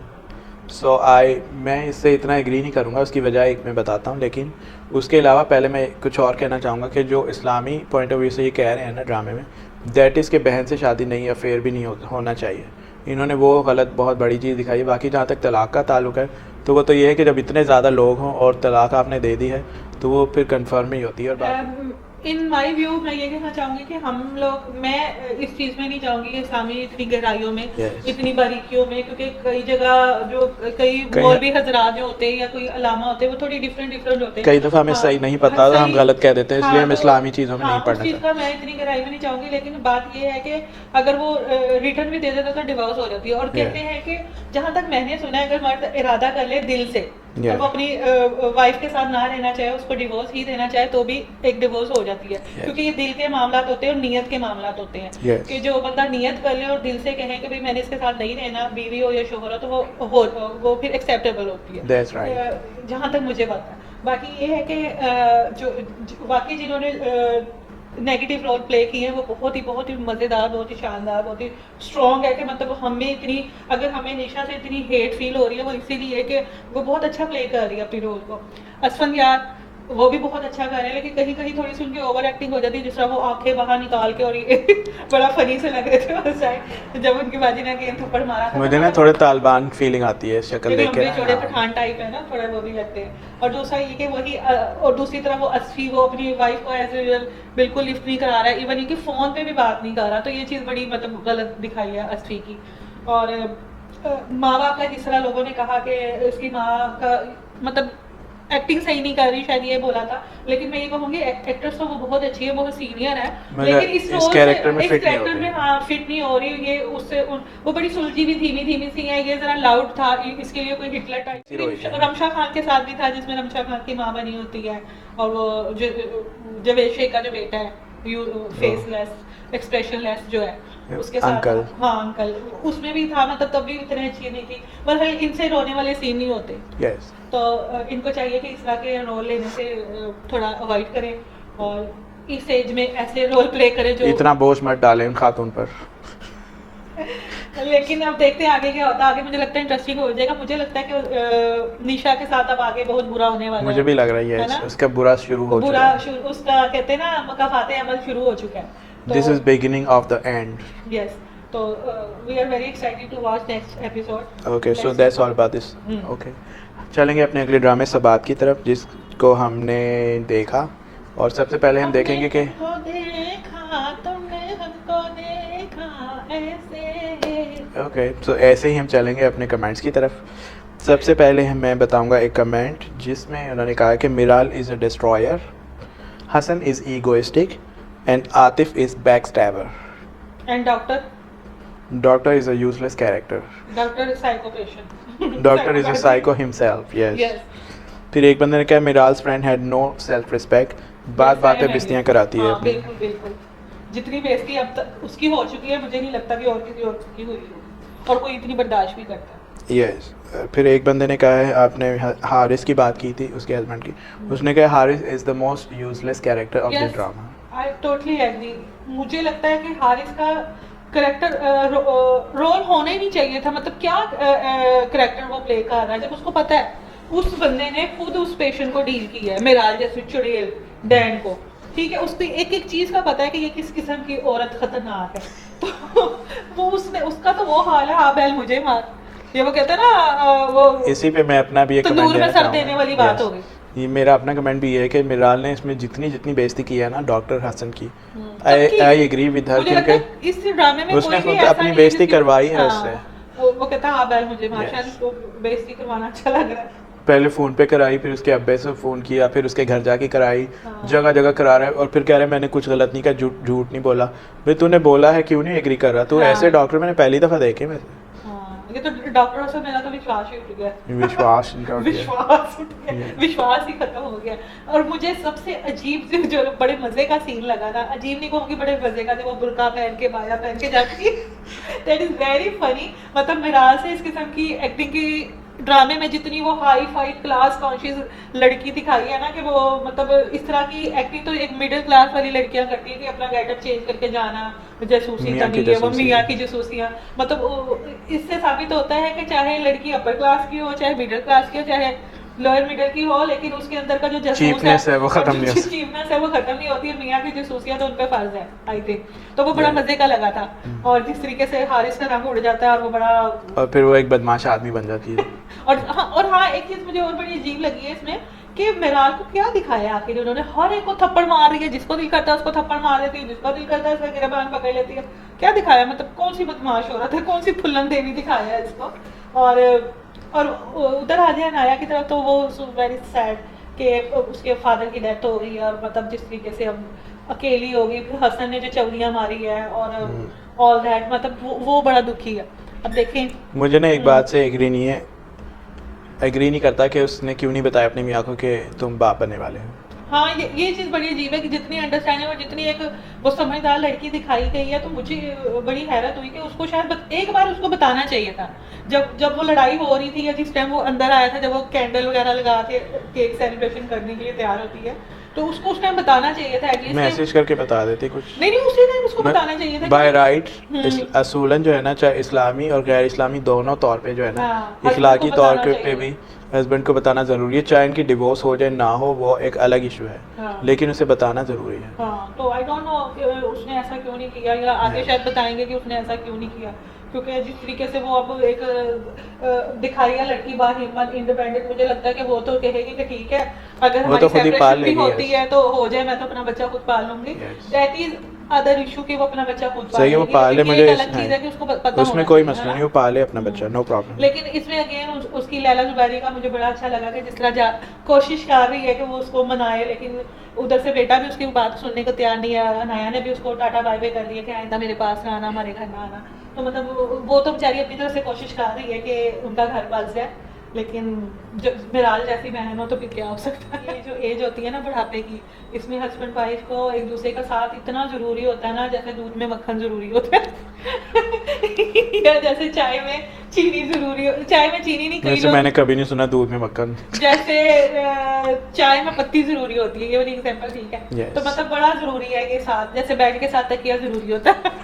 Speaker 2: मैं इससे इतना एग्री नहीं करूँगा, उसकी वजह एक मैं बताता हूँ, लेकिन उसके अलावा पहले मैं कुछ और कहना चाहूँगा कि जो इस्लामी पॉइंट ऑफ व्यू से ये कह रहे हैं ना ड्रामे में, दैट इज़ के बहन से शादी नहीं, अफेयर भी नहीं होना चाहिए, इन्होंने वो गलत बहुत बड़ी चीज़ दिखाई है। बाकी जहाँ तक तलाक़ का ताल्लुक है, तो वो तो ये है कि जब इतने ज़्यादा लोग हों और तलाक़ आपने दे दी है तो वो फिर कन्फर्म ही होती है। और
Speaker 1: इन माई व्यू मैं ये कहना चाहूँगी कि हम लोग, मैं इस चीज़ में नहीं चाहूँगी कि इस्लामी इतनी गहराइयों में
Speaker 2: Yes.
Speaker 1: इतनी बारीकियों में, क्योंकि कई जगह जो कई मौलवी हजरात जो होते हैं या कोई अलामा होते हैं वो थोड़ी डिफरेंट होते हैं।
Speaker 2: कई दफ़ा हमें
Speaker 1: हाँ,
Speaker 2: सही नहीं पता
Speaker 1: हाँ,
Speaker 2: तो हम
Speaker 1: सही-
Speaker 2: गलत कह देते हैं, इसलिए हम
Speaker 1: तो-
Speaker 2: इस्लामी चीज़ों में नहीं
Speaker 1: उस
Speaker 2: पढ़ना
Speaker 1: चीज़
Speaker 2: चाहते।
Speaker 1: का मैं इतनी गहराई में नहीं चाहूँगी, लेकिन बात ये है कि अगर वो रिटर्न भी दे देता तो डिवोर्स हो जाती है। और कहते हैं कि जहाँ तक मैंने सुना है, अगर मर्द इरादा कर ले दिल से
Speaker 2: Yeah.
Speaker 1: अब वो अपनी वाइफ के साथ ना रहना चाहे, उसको डिवोर्स ही देना चाहे तो भी एक डिवोर्स हो जाती है।
Speaker 2: Yes.
Speaker 1: क्योंकि ये दिल के मामला होते हैं और नीयत के मामला होते हैं।
Speaker 2: Yes.
Speaker 1: कि जो बंदा नियत कर ले और दिल से कहे कि भाई मैंने इसके साथ नहीं रहना, बीवी हो या शोहर हो, तो वो फिर एक्सेप्टेबल होती है।
Speaker 2: That's right.
Speaker 1: जहाँ तक मुझे पता है। बाकी ये है कि बाकी जिन्होंने नेगेटिव रोल प्ले किए हैं वो बहुत ही मज़ेदार, बहुत ही शानदार, बहुत ही स्ट्रॉन्ग है कि मतलब हमें इतनी, अगर हमें निशा से इतनी हेट फील हो रही है वो इसीलिए कि वो बहुत अच्छा प्ले कर रही है अपनी रोल को। असफंदियात वो भी बहुत अच्छा कर रहे हैं, लेकिन कहीं कहीं थोड़ी सी उनकी ओवर एक्टिंग हो जाती है, जिस तरह वो आंखें बाहर निकाल के, और ये बड़ा फनी से लग रहे थे उस टाइम जब उनकी बाजी ने गेंद थप्पड़ मारा था।
Speaker 2: मुझे ना थोड़े तालिबान फीलिंग आती है शक्ल देख के।
Speaker 1: छोटे पठान टाइप है ना, थोड़ा वो भी लगते हैं। और दूसरा ये कि वही और दूसरी तरफ वो असफी वो अपनी वाइफ को एज यूजुअल बिल्कुल लिफ्ट नहीं करा रहा है, इवन इनकी फ़ोन पे भी बात नहीं कर रहा, तो ये चीज़ बड़ी मतलब गलत दिखाई है असफी की। और माँ बाप का जिस तरह लोगों ने कहा कि उसकी माँ का मतलब एक्टिंग सही नहीं कर रही, शायद ये बोला था, लेकिन मैं ये कहूँगी एक्ट्रेस तो वो बहुत अच्छी है, बहुत सीनियर है, लेकिन इस कैरेक्टर में फिट नहीं हो रही। ये उससे वो बड़ी सुलझी भी धीमी सी है, ये जरा लाउड था, इसके लिए कोई हिटलर टाइप। रमशा खान के साथ भी था जिसमें रमशा खान की माँ बनी होती है, और वो जवेद शेख का जो बेटा है फेसलेस एक्सप्रेशनलेस जो है उसके साथ
Speaker 2: अंकल।
Speaker 1: हाँ अंकल उसमें भी था, मतलब तब भी इतने अच्छी नहीं थी, पर इनसे रोने वाले सीन नहीं होते।
Speaker 2: yes.
Speaker 1: तो इनको चाहिए कि इस तरह के रोल लेने से थोड़ा अवॉइड करें और इस एज में ऐसे रोल प्ले करें जो
Speaker 2: इतना बोझ मत डालें उन खातून पर।
Speaker 1: लेकिन अब देखते हैं आगे क्या होता है। आगे मुझे लगता है इंटरेस्टिंग हो जाएगा। मुझे लगता है कि निशा के साथ अब आगे बहुत बुरा होने वाला है।
Speaker 2: मुझे भी लग रहा है उसका बुरा शुरू हो चुका है।
Speaker 1: उसका कहते हैं ना मकाफाते अमल शुरू हो चुका है।
Speaker 2: This is beginning of the end.
Speaker 1: Yes. So we are very excited to watch next episode.
Speaker 2: Okay, so that's all about this. Okay. चलेंगे अपने अगले ड्रामे सबात की तरफ जिसको हमने देखा, और सबसे पहले हम देखेंगे कि ओके सो ऐसे ही हम चलेंगे अपने कमेंट्स की तरफ। सबसे पहले मैं बताऊंगा एक कमेंट जिसमें उन्होंने कहा कि Miral is a destroyer, Hasan is egoistic and Atif is backstabber.
Speaker 1: And
Speaker 2: Doctor is a useless character.
Speaker 1: Doctor is psycho patient.
Speaker 2: Doctor is a psycho himself. Yes. फिर एक बंदे ने कहा मिराल्स friend had no self respect. बातें बेइज्जतियां कराती है अपनी।
Speaker 1: बिल्कुल जितनी बेइज्जती अब तक उसकी हो चुकी है, मुझे नहीं लगता कि और किसी और की हुई हो, और कोई इतनी बर्दाश्त भी करता है।
Speaker 2: Yes. फिर एक बंदे ने कहा है, आपने हारिस की बात की थी उसके हस्बैंड की, उसने कहा Haris is the most useless character of the drama.
Speaker 1: I totally agree. मुझे लगता है कि हारिस का करेक्टर रोल होना ही नहीं चाहिए था। मतलब क्या करेक्टर वो प्ले कर रहा है, जब उसको पता है उस बंदे ने खुद उस पेशेंट को डील किया है, मिराल जैसे चुड़ैल डैन को, ठीक है, उसको एक चीज़ का पता है कि ये किस किस्म की औरत खतरनाक है, तो वो उसका तो वो हाल है, हाँ बैल मुझे मार, ये वो कहता है ना वो
Speaker 2: इसी पे मैं अपना भी एक
Speaker 1: तंदूर में सर देने वाली बात हो गई।
Speaker 2: ये मेरा अपना कमेंट भी ये है कि मिराल ने इसमें जितनी बेइज्जती की है ना डॉक्टर हसन की, आई एग्री विद हर, क्योंकि
Speaker 1: इस ड्रामे में
Speaker 2: उसने खुद अपनी बेइज्जती करवाई है उससे।
Speaker 1: वो कहता है बैल मुझे मार, शायद उसको बेइज्जती करवाना अच्छा लग रहा है।
Speaker 2: पहले फ़ोन पे कराई, फिर उसके अब्बे से फ़ोन किया, फिर उसके घर जाके कराई, जगह करा रहा है, और फिर कह रहा है मैंने कुछ गलत नहीं कहा, झूठ नहीं बोला। भाई तूने बोला है, क्यों नहीं एग्री कर रहा? तू ऐसे डॉक्टर मैंने पहली दफ़ा देखे वैसे।
Speaker 1: ये तो डॉक्टरों से मेरा तो विश्वास ही उठ गया, विश्वास ही खत्म हो गया। और मुझे सबसे अजीब जो बड़े मजे का सीन लगा था, अजीब नहीं कहूँगी, बड़े मजे का, वो बुर्का पहन के बाया पहन के जाती है, दैट इज वेरी फनी। मतलब मिराल से इस किस्म की एक्टिंग की ड्रामे में जितनी वो हाई फाई क्लास कॉन्शियस लड़की दिखाई है ना, कि वो मतलब इस तरह की एक्टिंग तो एक मिडिल क्लास वाली लड़कियां करती है कि अपना गेटअप चेंज करके जाना, जासूसी करनी है, वो मियाँ की जासूसियाँ। मतलब इससे साबित होता है कि चाहे लड़की अपर क्लास की हो, चाहे मिडिल क्लास की हो, चाहे लोअर मिडिल की हो, लेकिन उसके अंदर का जो
Speaker 2: चीपनेस है वो खत्म
Speaker 1: नहीं होती है। मियाँ की जासूसियाँ तो उन पे फर्ज है आई थिंक, तो वो बड़ा मजे का लगा था। और जिस तरीके से हारिस का रंग उड़ जाता है और वो बड़ा,
Speaker 2: और फिर वो एक बदमाश आदमी बन जाती है।
Speaker 1: और हाँ एक चीज मुझे और बड़ी अजीब लगी है इसमें कि मिराल को क्या दिखाया आखिर उन्होंने, हर एक को थप्पड़ मार रही है, जिसको दिल करता है उसको थप्पड़ मार देती है, जिसको दिल करता है उसका गिरबान पकड़ लेती है। क्या दिखाया, मतलब कौन सी बदमाश औरत है, कौन सी फुल्लन देवी दिखाया है इसको। और उधर आ जाए नाया की तरफ, तो वो वेरी सैड कि उसके फादर की डेथ हो गई है, और मतलब जिस तरीके से अब अकेली हो गई, फिर हसन ने जो चौड़ियाँ मारी है और ऑल दैट, मतलब वो बड़ा दुखी है। अब देखें,
Speaker 2: मुझे ना एक बात से एग्री नहीं है, एग्री नहीं करता कि उसने क्यों नहीं बताया अपनी मियाँ को कि तुम बाप बनने वाले हो।
Speaker 1: हाँ ये चीज़ बड़ी अजीब है कि जितनी अंडरस्टैंडिंग और जितनी एक वो समझदार लड़की दिखाई गई है, तो मुझे बड़ी हैरत हुई कि उसको शायद एक बार उसको बताना चाहिए था, जब वो लड़ाई हो रही थी या जिस टाइम वो अंदर आया था, जब वो कैंडल वगैरह लगा के केक सेलिब्रेशन करने के लिए तैयार होती है, तो उसको उस टाइम बताना चाहिए था एटलीस्ट।
Speaker 2: मैसेज करके बता देती कुछ।
Speaker 1: नहीं उसी टाइम उसको बताना चाहिए था
Speaker 2: बाय राइट असूलन जो है ना, चाहे इस्लामी और गैर इस्लामी दोनों तौर पे जो है ना,
Speaker 1: हाँ,
Speaker 2: इखलाकी तौर पे
Speaker 1: चाहिए।
Speaker 2: भी हस्बैंड को बताना ज़रूरी है, चाहे इनकी डिवोर्स हो जाए ना हो वो एक अलग इशू है,
Speaker 1: हाँ।
Speaker 2: लेकिन उसे बताना ज़रूरी है।
Speaker 1: हाँ, तो आई डोंट नो उसने ऐसा क्यों नहीं किया, या आगे शायद बताएंगे कि उसने ऐसा क्यों नहीं किया, क्योंकि जिस तरीके से वो अब एक दिखाई है लड़की बाहर हिम्मत इंडिपेंडेंट, मुझे लगता है कि वो तो कहेगी कि ठीक है अगर
Speaker 2: वो तो
Speaker 1: हमारी
Speaker 2: खुद ही पाल
Speaker 1: सेपरेशन भी
Speaker 2: लेगी,
Speaker 1: होती
Speaker 2: yes.
Speaker 1: है तो हो जाए, मैं तो अपना बच्चा खुद पाल लूंगी।
Speaker 2: Yes.
Speaker 1: That is other issue कि वो अपना बच्चा खुद
Speaker 2: सही है, वो
Speaker 1: पालेगी,
Speaker 2: पाले,
Speaker 1: लेकिन
Speaker 2: मुझे
Speaker 1: ये एक अलग चीज़ है कि उसको पता
Speaker 2: उसमें
Speaker 1: होना
Speaker 2: कोई
Speaker 1: चाहिए,
Speaker 2: मसला
Speaker 1: है
Speaker 2: नहीं,
Speaker 1: ना?
Speaker 2: वो पाले अपना बच्चा, नो प्रॉब्लम।
Speaker 1: लेकिन इसमें अगेन उसकी लैला जुबैरी का मुझे बड़ा अच्छा लगा कि जिस तरह कोशिश कर रही है कि वो उसको मनाए, लेकिन उधर से बेटा भी उसकी बात सुनने को तैयार नहीं है, नाया ने भी उसको टाटा बाय बाय कर दिया कि आइंदा मेरे पास ना आना, हमारे घर ना आना। तो मतलब वो तो बेचारी अपनी तरफ से कोशिश कर रही है कि उनका घर बस जाए, लेकिन मिराल जैसी बहन हो तो फिर क्या हो सकता है। ये जो एज होती है ना बुढ़ापे की, इसमें हस्बैंड वाइफ को एक दूसरे का साथ इतना ज़रूरी होता है ना, जैसे दूध में मक्खन ज़रूरी होता है या जैसे चाय में चीनी ज़रूरी हो, चाय में चीनी नहीं, कई
Speaker 2: वैसे
Speaker 1: लोग
Speaker 2: मैंने कभी नहीं सुना दूध में मक्खन।
Speaker 1: जैसे चाय में पत्ती ज़रूरी होती है, ये वाली एग्जांपल ठीक है।
Speaker 2: Yes.
Speaker 1: तो मतलब बड़ा ज़रूरी है कि साथ, जैसे बेड के साथ तकिया ज़रूरी होता है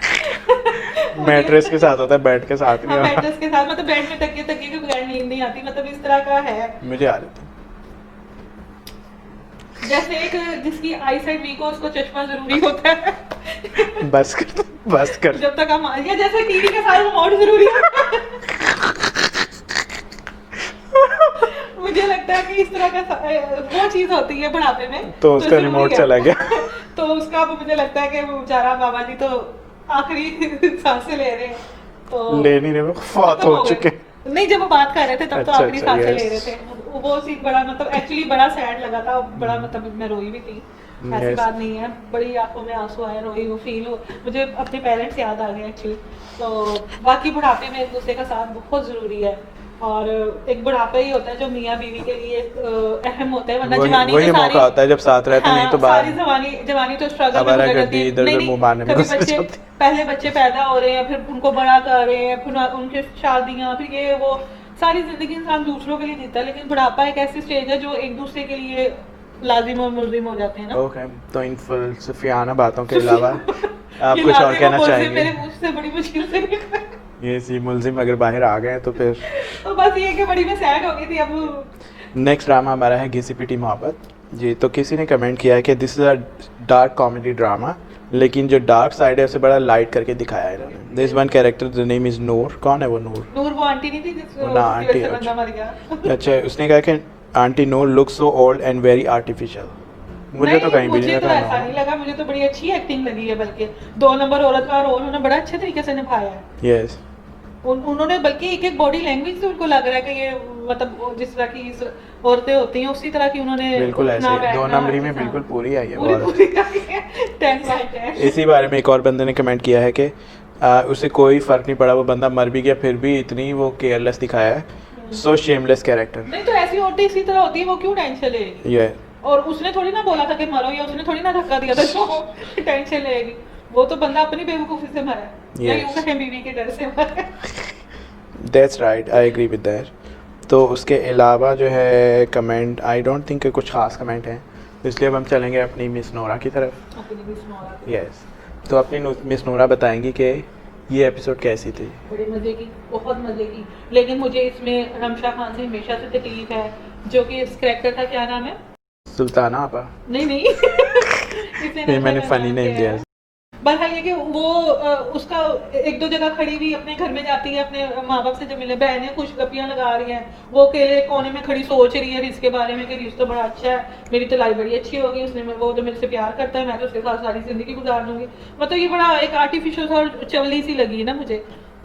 Speaker 2: मैट्रेस के साथ होता है, बेड के साथ नहीं
Speaker 1: हाँ,
Speaker 2: होता।
Speaker 1: मैट्रेस के साथ, मतलब बेड में तकिए के बगैर नींद नहीं आती, मतलब इस तरह का है।
Speaker 2: मुझे आदत है।
Speaker 1: जैसे एक जिसकी आई साइड वीक हो उसको चश्मा जरूरी होता है
Speaker 2: बस कर।
Speaker 1: जब तक हम, या जैसे टीवी के साथ रिमोट जरूरी होता है मुझे लगता है कि इस तरह का वो चीज होती है बुढ़ापे में,
Speaker 2: तो उसका
Speaker 1: जरूरी
Speaker 2: रिमोट
Speaker 1: है।
Speaker 2: चला गया।
Speaker 1: तो उसका अब मुझे लगता है कि वो बेचारा बाबा जी तो आखिरी सांसें ले रहे हैं, तो
Speaker 2: ले नहीं रहे, वो फौत
Speaker 1: खत्म
Speaker 2: हो
Speaker 1: गए।
Speaker 2: चुके।
Speaker 1: नहीं, जब वो बात कर रहे थे तब तो
Speaker 2: अच्छा,
Speaker 1: आखिरी
Speaker 2: अच्छा,
Speaker 1: सांसें
Speaker 2: yes.
Speaker 1: ले रहे थे, वो सीन बड़ा मतलब एक्चुअली बड़ा सैड लगा था, बड़ा मतलब मैं रोई भी थी, ऐसी
Speaker 2: Yes.
Speaker 1: बात नहीं है, बड़ी आंखों में आंसू आए, रोई, वो फील हो, मुझे अपने पेरेंट्स याद आ गए एक्चुअली। तो बाकी बुढ़ापे में एक दूसरे का साथ बहुत ज़रूरी है, और एक बुढ़ापा ही होता है जो मियाँ बीवी के लिए अहम होता है, वरना जवानी
Speaker 2: वही
Speaker 1: में
Speaker 2: मौका होता है जब साथ रहते हैं, नहीं तो
Speaker 1: सारी
Speaker 2: बाहर
Speaker 1: जवानी तो स्ट्रगल में
Speaker 2: आवारा
Speaker 1: गुजर
Speaker 2: गर्दी
Speaker 1: जाती है।
Speaker 2: इधर
Speaker 1: नहीं
Speaker 2: उधर मुंह मारने में
Speaker 1: कभी
Speaker 2: घुस
Speaker 1: बच्चे,
Speaker 2: जाती है।
Speaker 1: पहले बच्चे पैदा हो रहे हैं, फिर उनको बड़ा कर रहे हैं, फिर उनके शादियाँ, फिर ये वो सारी जिंदगी इंसान दूसरों के लिए जीता है, लेकिन बुढ़ापा एक ऐसी स्टेज है जो एक दूसरे के लिए लाजिम और मुलजिम हो जाते हैं ना।
Speaker 2: ओके, तो इन फलसफियाना बातों के अलावा आप
Speaker 1: ये
Speaker 2: कुछ और
Speaker 1: लाजिम
Speaker 2: कहना
Speaker 1: मुलजिम
Speaker 2: चाहेंगे?
Speaker 1: मेरे मुंह से बड़ी मुश्किल से निकला।
Speaker 2: ये सी मुलजिम अगर बाहर आ गए तो फिर
Speaker 1: तो बस ये कि बड़ी मैं सैड हो गई थी। अब
Speaker 2: नेक्स्ट ड्रामा हमारा है घिसी पिटी मोहब्बत जी। तो किसी ने कमेंट किया है कि this is a dark comedy drama, लेकिन जो डार्क साइड है उसे बड़ा लाइट करके दिखाया है इन्होंने। This one character the name is Noor. कौन है वो नूर?
Speaker 1: नूर वो आंटी नहीं थी जिसको
Speaker 2: ना, आंटी है,
Speaker 1: बंदा मर गया।
Speaker 2: अच्छा, उसने कहा कि aunty Noor look so old and very artificial. मुझे तो कहीं भी नहीं
Speaker 1: मुझे तो
Speaker 2: लगा।
Speaker 1: ऐसा नहीं लगा, मुझे तो बड़ी अच्छी एक्टिंग लगी है, बल्कि 2 नंबर औरत का रोल उन्होंने बड़ा अच्छे तरीके से निभाया है।
Speaker 2: यस,
Speaker 1: उन्होंने बल्कि एक बॉडी लैंग्वेज से उनको लग रहा है कि ये मतलब वो जिस तरह की औरतें होती हैं उसी तरह की उन्होंने
Speaker 2: बिल्कुल ऐसे
Speaker 1: उठना,
Speaker 2: 2
Speaker 1: बैठना,
Speaker 2: नंबरी में
Speaker 1: हाँ।
Speaker 2: बिल्कुल पूरी आई है
Speaker 1: पूरी
Speaker 2: बहुत।
Speaker 1: पूरी करके 10 बाय 10।
Speaker 2: इसी बारे में एक और बंदे ने कमेंट किया है कि उसे कोई फ़र्क नहीं पड़ा, वो बंदा मर भी गया फिर भी इतनी वो केयरलेस दिखाया है। सो शेमलेस कैरेक्टर।
Speaker 1: नहीं तो ऐसी औरतें इसी तरह होती है, वो क्यों टेंशन लेगी?
Speaker 2: ये
Speaker 1: और उसने थोड़ी ना बोला था कि मरो, या उसने थोड़ी ना धक्का दिया था जो टेंशन लेगी। वो तो बंदा अपनी बेवकूफ़ी से मरा है, या यूं कहें बीवी के डर से मरा है।
Speaker 2: That's right, I agree with that. तो उसके अलावा जो है कमेंट, आई डोंट थिंक कुछ खास कमेंट हैं, तो इसलिए अब हम चलेंगे अपनी मिस नोरा की तरफ।
Speaker 1: अपनी भी सुना
Speaker 2: यस, तो अपनी मिस नोरा बताएंगी कि ये एपिसोड कैसी थी।
Speaker 1: बड़ी मज़े की, बहुत मज़े की, लेकिन मुझे इसमें रमशा खान से हमेशा से तकलीफ है, जो कि इस कैरेक्टर का क्या नाम है?
Speaker 2: सुल्ताना आपा।
Speaker 1: नहीं
Speaker 2: ये मैंने फनी नेम दिया है।
Speaker 1: बहरहाल ये कि वो उसका 1-2 जगह खड़ी हुई अपने घर में जाती है, अपने माँ बाप से जब मिले, बहनें खुश गपियाँ लगा रही हैं, वो अकेले कोने में खड़ी सोच रही है इसके बारे में कि रिश्ता तो बड़ा अच्छा है, मेरी तो लाइफ बड़ी अच्छी होगी, उसने वो तो मेरे से प्यार करता है, मैं तो उसके साथ सारी ज़िंदगी गुजार लूँगी। मतलब ये बड़ा एक आर्टिफिशियल और चवली सी लगी ना मुझे,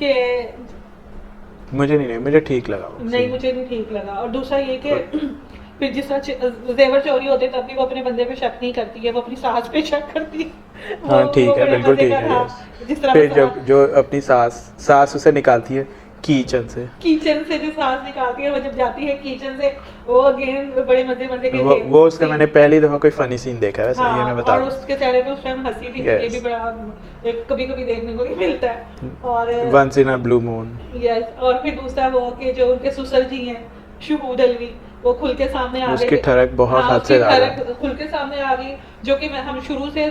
Speaker 1: कि
Speaker 2: मुझे नहीं, मुझे ठीक लगा वो।
Speaker 1: नहीं मुझे नहीं ठीक लगा। और दूसरा ये कि फिर जिस तरह जेवर चोरी होते तब भी वो अपने बंदे पे शक नहीं करती है, वो अपनी सास पे शक करती है।
Speaker 2: हाँ ठीक है,
Speaker 1: बड़े
Speaker 2: बिल्कुल
Speaker 1: मजे
Speaker 2: ठीक
Speaker 1: का
Speaker 2: है।
Speaker 1: था।
Speaker 2: yes.
Speaker 1: जिस तरह
Speaker 2: फिर
Speaker 1: वो
Speaker 2: जो अपनी सास उसे निकालती है किचन से
Speaker 1: जो सांस निकालती है वो जब जाती है किचन से, वो अगेन बड़े मजे के
Speaker 2: वो उसका मैंने पहली दफा कोई फनी सीन देखा है वैसे।
Speaker 1: हाँ,
Speaker 2: ये मैं बता
Speaker 1: और उसके चेहरे पे उस टाइम हंसी थी।
Speaker 2: Yes.
Speaker 1: ये भी बड़ा कभी कभी देखने को नहीं मिलता है। और
Speaker 2: once in a blue moon.
Speaker 1: Yes, और फिर दूसरा वो कि जो उनके ससुर जी हैं शहूद अलवी, वो खुल के सामने आ गए,
Speaker 2: उसकी ठरक बहुत हद से
Speaker 1: उसकी
Speaker 2: ज्यादा
Speaker 1: ठरक खुल के सामने आ गई, जो कि हम शुरू से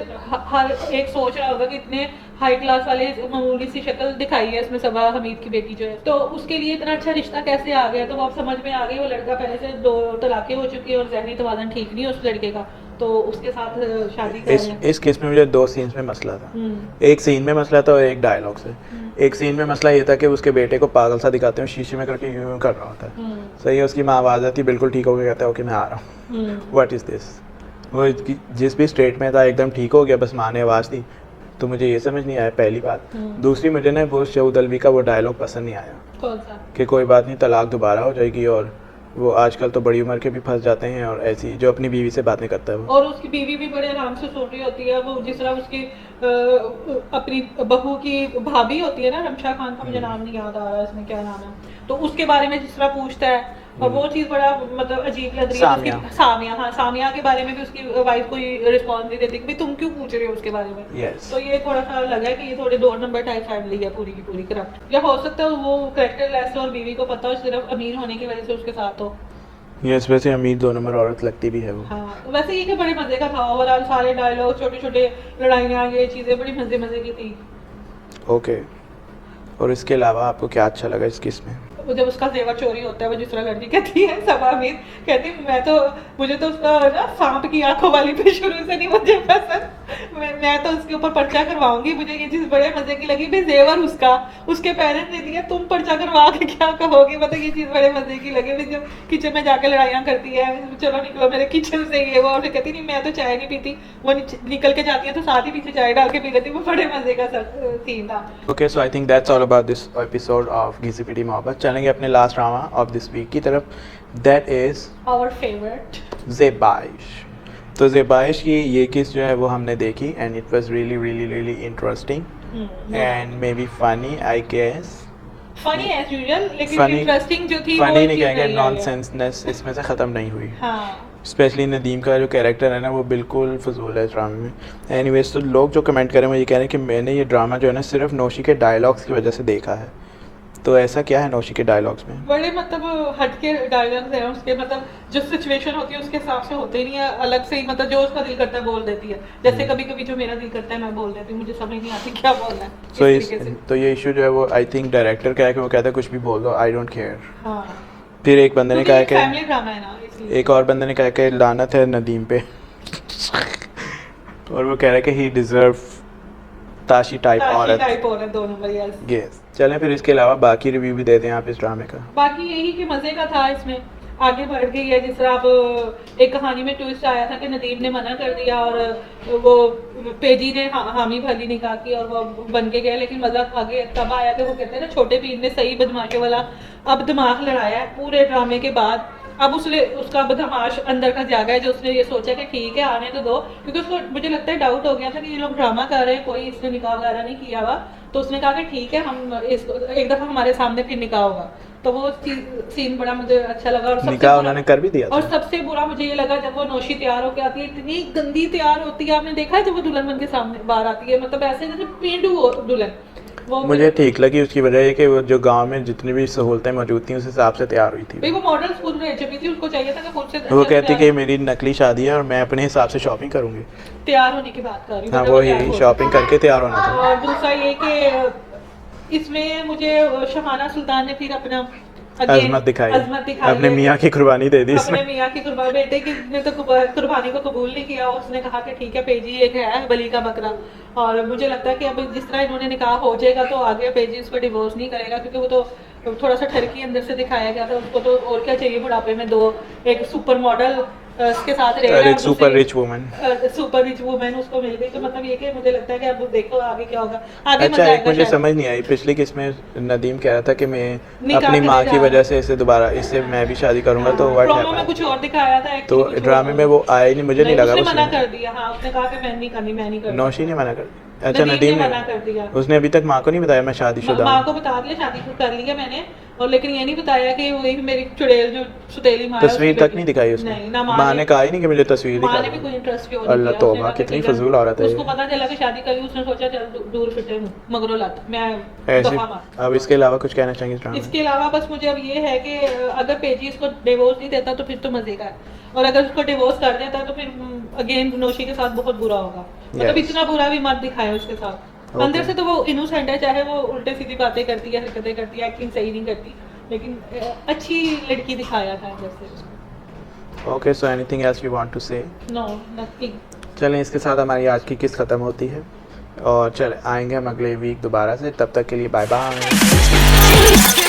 Speaker 1: हर एक सोच रहा होगा कि इतने हाई क्लास वाले मामूली सी शक्ल दिखाई है इसमें सबा हमीद की बेटी जो है, तो उसके लिए इतना अच्छा रिश्ता कैसे आ गया। तो वो अब समझ में आ गई, वो लड़का पहले से 2 तलाकें हो चुकी है और जहनी तवाज़ुन ठीक नहीं है उस लड़के का, तो उसके साथ शादी कर रहे हैं।
Speaker 2: इस केस में मुझे 2 सीन्स में मसला था। एक सीन में मसला था और एक डायलॉग से। एक सीन में मसला ये था कि उसके बेटे को पागल सा दिखाते हैं, शीशे में करके यूं कर रहा होता है। सही है, उसकी माँ आवाज़ आती बिल्कुल ठीक हो गया, कहता है ओके मैं आ रहा हूँ। What is this. वो जिस भी स्टेट में था एकदम ठीक हो गया, बस माँ ने आवाज़ दी, तो मुझे ये समझ नहीं आया पहली बात। दूसरी, मुझे ना वो शहूद अलवी का वो डायलॉग पसंद नहीं आया।
Speaker 1: कौन सा?
Speaker 2: कि कोई बात नहीं, तलाक दोबारा हो जाएगी, और वो आजकल तो बड़ी उम्र के भी फंस जाते हैं, और ऐसी जो अपनी बीवी से बात नहीं करता है वो।
Speaker 1: और उसकी बीवी भी बड़े आराम से सुन रही होती है, वो जिस तरह उसकी अपनी बहू की भाभी होती है ना, रमशा खान का मुझे नाम नहीं याद आ रहा इसमें क्या नाम है, तो उसके बारे में जिस तरह पूछता है, और वो चीज़ बड़ा मतलब अजीब लग रही है। सामिया, हाँ, सामिया के बारे में भी उसकी वाइफ कोई रिस्पॉन्स नहीं देती कि भाई तुम क्यों पूछ रहे हो उसके बारे में।
Speaker 2: yes.
Speaker 1: तो ये थोड़ा सा लगा कि ये थोड़े 2 नंबर टाइप फैमिली है पूरी की पूरी करप्ट, या हो सकता है वो कैरेक्टर लेस और बीवी को पता हो सिर्फ अमीर होने की वजह से उसके साथ हो।
Speaker 2: यस, वैसे अमीर 2 नंबर औरत लगती भी है वो।
Speaker 1: हाँ, वैसे ये कि बड़े मजे का था ओवरऑल, सारे डायलॉग, छोटे छोटे लड़ाइयाँ, ये चीज़ें बड़ी मजे की थी।
Speaker 2: ओके, और इसके अलावा आपको क्या अच्छा लगा इस किस में?
Speaker 1: वो जब उसका जेवर चोरी होता है, वो जिस तरह लड़की कहती है सबा मीर, कहती मुझे तो उसका ना सांप की आंखों वाली पे शुरू से नहीं मुझे पसंद, मैं तो उसके ऊपर पर्चा करवाऊंगी। मुझे ये चीज़ बड़े मजे की लगी, भाई जेवर उसके पेरेंट्स ने दिया, तुम पर्चा करवा के क्या कहोगे, मतलब ये चीज़ बड़े मजे की लगी। जब किचन में जाकर लड़ाइयाँ करती है, चलो निकलो मेरे किचन से, ये वो, और फिर कहती नहीं मैं तो चाय नहीं पीती, वो निकल के जाती है तो साथ ही पीछे चाय डाल के पी लेती, वो बड़े मजे का सीन था।
Speaker 2: Okay, so I think that's all about this episode of Ghisi Piti Mohabbat. चलेंगे अपने last drama of this week की तरफ, that is
Speaker 1: our favourite
Speaker 2: Zebaish. तो ज़ेबाइश की ये किस जो है वो हमने देखी, and it was really really really interesting and may be funny, I guess.
Speaker 1: Funny as usual, लेकिन इंटरेस्टिंग जो थी
Speaker 2: फनी नहीं कहेंगे, नॉनसेंसनेस इसमें से ख़त्म नहीं हुई।
Speaker 1: हाँ,
Speaker 2: स्पेशली नदीम का जो कैरेक्टर है ना, वो बिल्कुल फजूल है इस ड्रामे में। एनीवेज, तो लोग जो कमेंट करें वो ये कह रहे हैं कि मैंने ये ड्रामा जो है ना सिर्फ नौशी के डायलॉग्स की वजह से देखा है। तो ऐसा क्या है नौशी के डायलॉग्स में?
Speaker 1: बड़े मतलब हटके डायलॉग्स हैं उसके, मतलब जो सिचुएशन होती है उसके हिसाब से होते नहीं है, अलग से ही मतलब जो उसका दिल करता है बोल देती है। जैसे कभी कभी जो मेरा दिल करता है मैं बोल देती हूँ, मुझे समझ नहीं आती क्या बोलना है।
Speaker 2: तो ये इशू जो है वो आई थिंक डायरेक्टर का है कि वो कहता है कुछ भी बोल दो, आई डोंट केयर।
Speaker 1: हाँ,
Speaker 2: फिर एक बंदे ने कहा कि
Speaker 1: फैमिली ड्रामा है ना, इसलिए
Speaker 2: एक और बंदे ने कहा कि लानत है नदीम पे और वो कह रहा है कि ही डिजर्व ताशी टाइप औरत।
Speaker 1: 2 नंबर,
Speaker 2: यस। चलें फिर इसके अलावा बाकी रिव्यू भी देते हैं आप इस ड्रामे का।
Speaker 1: बाकी यही कि मजे का था, इसमें आगे बढ़ गई है। जिस तरह अब एक कहानी में ट्विस्ट आया था कि नदीम ने मना कर दिया और वो पेजी ने हामी भली निकाह की और वो बन के गए, लेकिन मजा आगे तब आया कि वो कहते हैं ना छोटे पीर ने सही बदमाशे वाला अब दिमाग लड़ाया है पूरे ड्रामे के बाद। अब उसका बदमाश अंदर का जागा है जो उसने ये सोचा कि ठीक है आने तो दो, क्योंकि उसको मुझे लगता है डाउट हो गया था कि ये लोग ड्रामा कर रहे हैं, कोई इसने निकाह वगैरह नहीं किया हुआ, तो उसने कहा कि ठीक है हम इसको एक दफ़ा हमारे सामने फिर निकाह होगा। तो वो सीन बड़ा मुझे अच्छा लगा। और
Speaker 2: निकाह उन्होंने कर भी दिया था।
Speaker 1: और सबसे बुरा मुझे ये लगा जब वो नौशी तैयार होकर आती है, इतनी गंदी तैयार होती है, आपने देखा है जब वो दुल्हन बन के सामने बाहर आती है, मतलब ऐसे जैसे पेंडू हो दुल्हन।
Speaker 2: मुझे ठीक लगी, उसकी वजह है कि वो जो गांव में जितनी भी सहूलतें मौजूद थी उस हिसाब से तैयार हुई थी।
Speaker 1: वो मॉडल स्कूल में चुकी थी, उसको चाहिए था कि खुद से
Speaker 2: वो कहती कि मेरी नकली शादी है और मैं अपने हिसाब से शॉपिंग करूंगी।
Speaker 1: तैयार होने की बात कर रही हूँ।
Speaker 2: हाँ, वो यही शॉपिंग करके तैयार होना था।
Speaker 1: और दूसरा ये कि इसमें मुझे शहाना सुल्तान ने फिर अपना
Speaker 2: अजमत दिखाई, अपने मियाँ की कुर्बानी दे दी।
Speaker 1: अपने मियाँ की कुर्बानी, बेटे की ने तो कुर्बानी को कबूल नहीं किया। उसने कहा कि ठीक है पेजी एक है बली का बकरा, और मुझे लगता है कि अब जिस तरह इन्होंने निकाह हो जाएगा तो आगे पेजी उसको डिवोर्स नहीं करेगा, क्योंकि वो तो थोड़ा सा ठरकी अंदर से दिखाया गया था। उसको तो और क्या चाहिए बुढ़ापे में, एक सुपर मॉडल उसके साथ रहेगा,
Speaker 2: एक सुपर रिच वुमन
Speaker 1: उसको मिल गई। तो मतलब ये कि मुझे लगता है कि अब देखो आगे क्या होगा। आगे
Speaker 2: अच्छा, एक मुझे समझ नहीं आई, पिछली किस में नदीम कह रहा था कि मैं अपनी माँ की वजह से इससे मैं भी शादी करूंगा, तो व्हाट हैपेंड में
Speaker 1: कुछ और दिखाया था,
Speaker 2: तो ड्रामे में वो आया नहीं, मुझे नहीं लगा।
Speaker 1: उसने मना कर दिया। हाँ, उसने कहा कि मैं नहीं करनी।
Speaker 2: नौशी ने मना कर दिया। अच्छा नदीम
Speaker 1: मना कर दिया।
Speaker 2: ने उसने अभी तक माँ को नहीं बताया मैं शादीशुदा
Speaker 1: माँ
Speaker 2: हूँ।
Speaker 1: को बता दिया, शादी कर लिया मैंने, और लेकिन ये नहीं बताया कि वही मेरी चुड़ैल जो सुतेली माँ है,
Speaker 2: तस्वीर
Speaker 1: उसकी
Speaker 2: तक
Speaker 1: बेटी।
Speaker 2: नहीं दिखाई उसने।
Speaker 1: नहीं ना
Speaker 2: माँ ने कहा ही नहीं कि मुझे तस्वीर
Speaker 1: माँ
Speaker 2: दिखा
Speaker 1: ने भी
Speaker 2: दो।
Speaker 1: कोई इंटरेस्ट क्यों नहीं
Speaker 2: अल्लाह
Speaker 1: किया,
Speaker 2: तौबा कितनी फजूल औरत है
Speaker 1: उसको
Speaker 2: ये।
Speaker 1: पता चला कि शादी करी, उसने सोचा चल दूर फिटे हूँ मगरो लाता मैं
Speaker 2: ऐसे
Speaker 1: दफा मार।
Speaker 2: अब इसके अलावा कुछ कहना चाहेंगे इस ड्रामे में?
Speaker 1: इसके अलावा बस मुझे अब ये है कि अगर पेजी इसको डिवोर्स नहीं देता तो फिर तो मजे का है, और अगर उसको डिवोर्स कर देता तो फिर अगेन नोशी के साथ बहुत बुरा होगा। मतलब
Speaker 2: Yes.
Speaker 1: इतना बुरा भी मत दिखाए उसके साथ।
Speaker 2: Okay.
Speaker 1: अंदर से तो वो इनोसेंट है, चाहे वो उल्टे सीधी बातें करती है, हरकतें करती है, एक्टिंग सही नहीं करती, लेकिन अच्छी लड़की दिखाया था अंदर से उसको।
Speaker 2: Okay so anything else you want to say?
Speaker 1: No nothing.
Speaker 2: चलें इसके साथ हमारी आज की किस्त ख़त्म होती है और चले आएंगे हम अगले वीक दोबारा से, तब तक के लिए बाय बाय।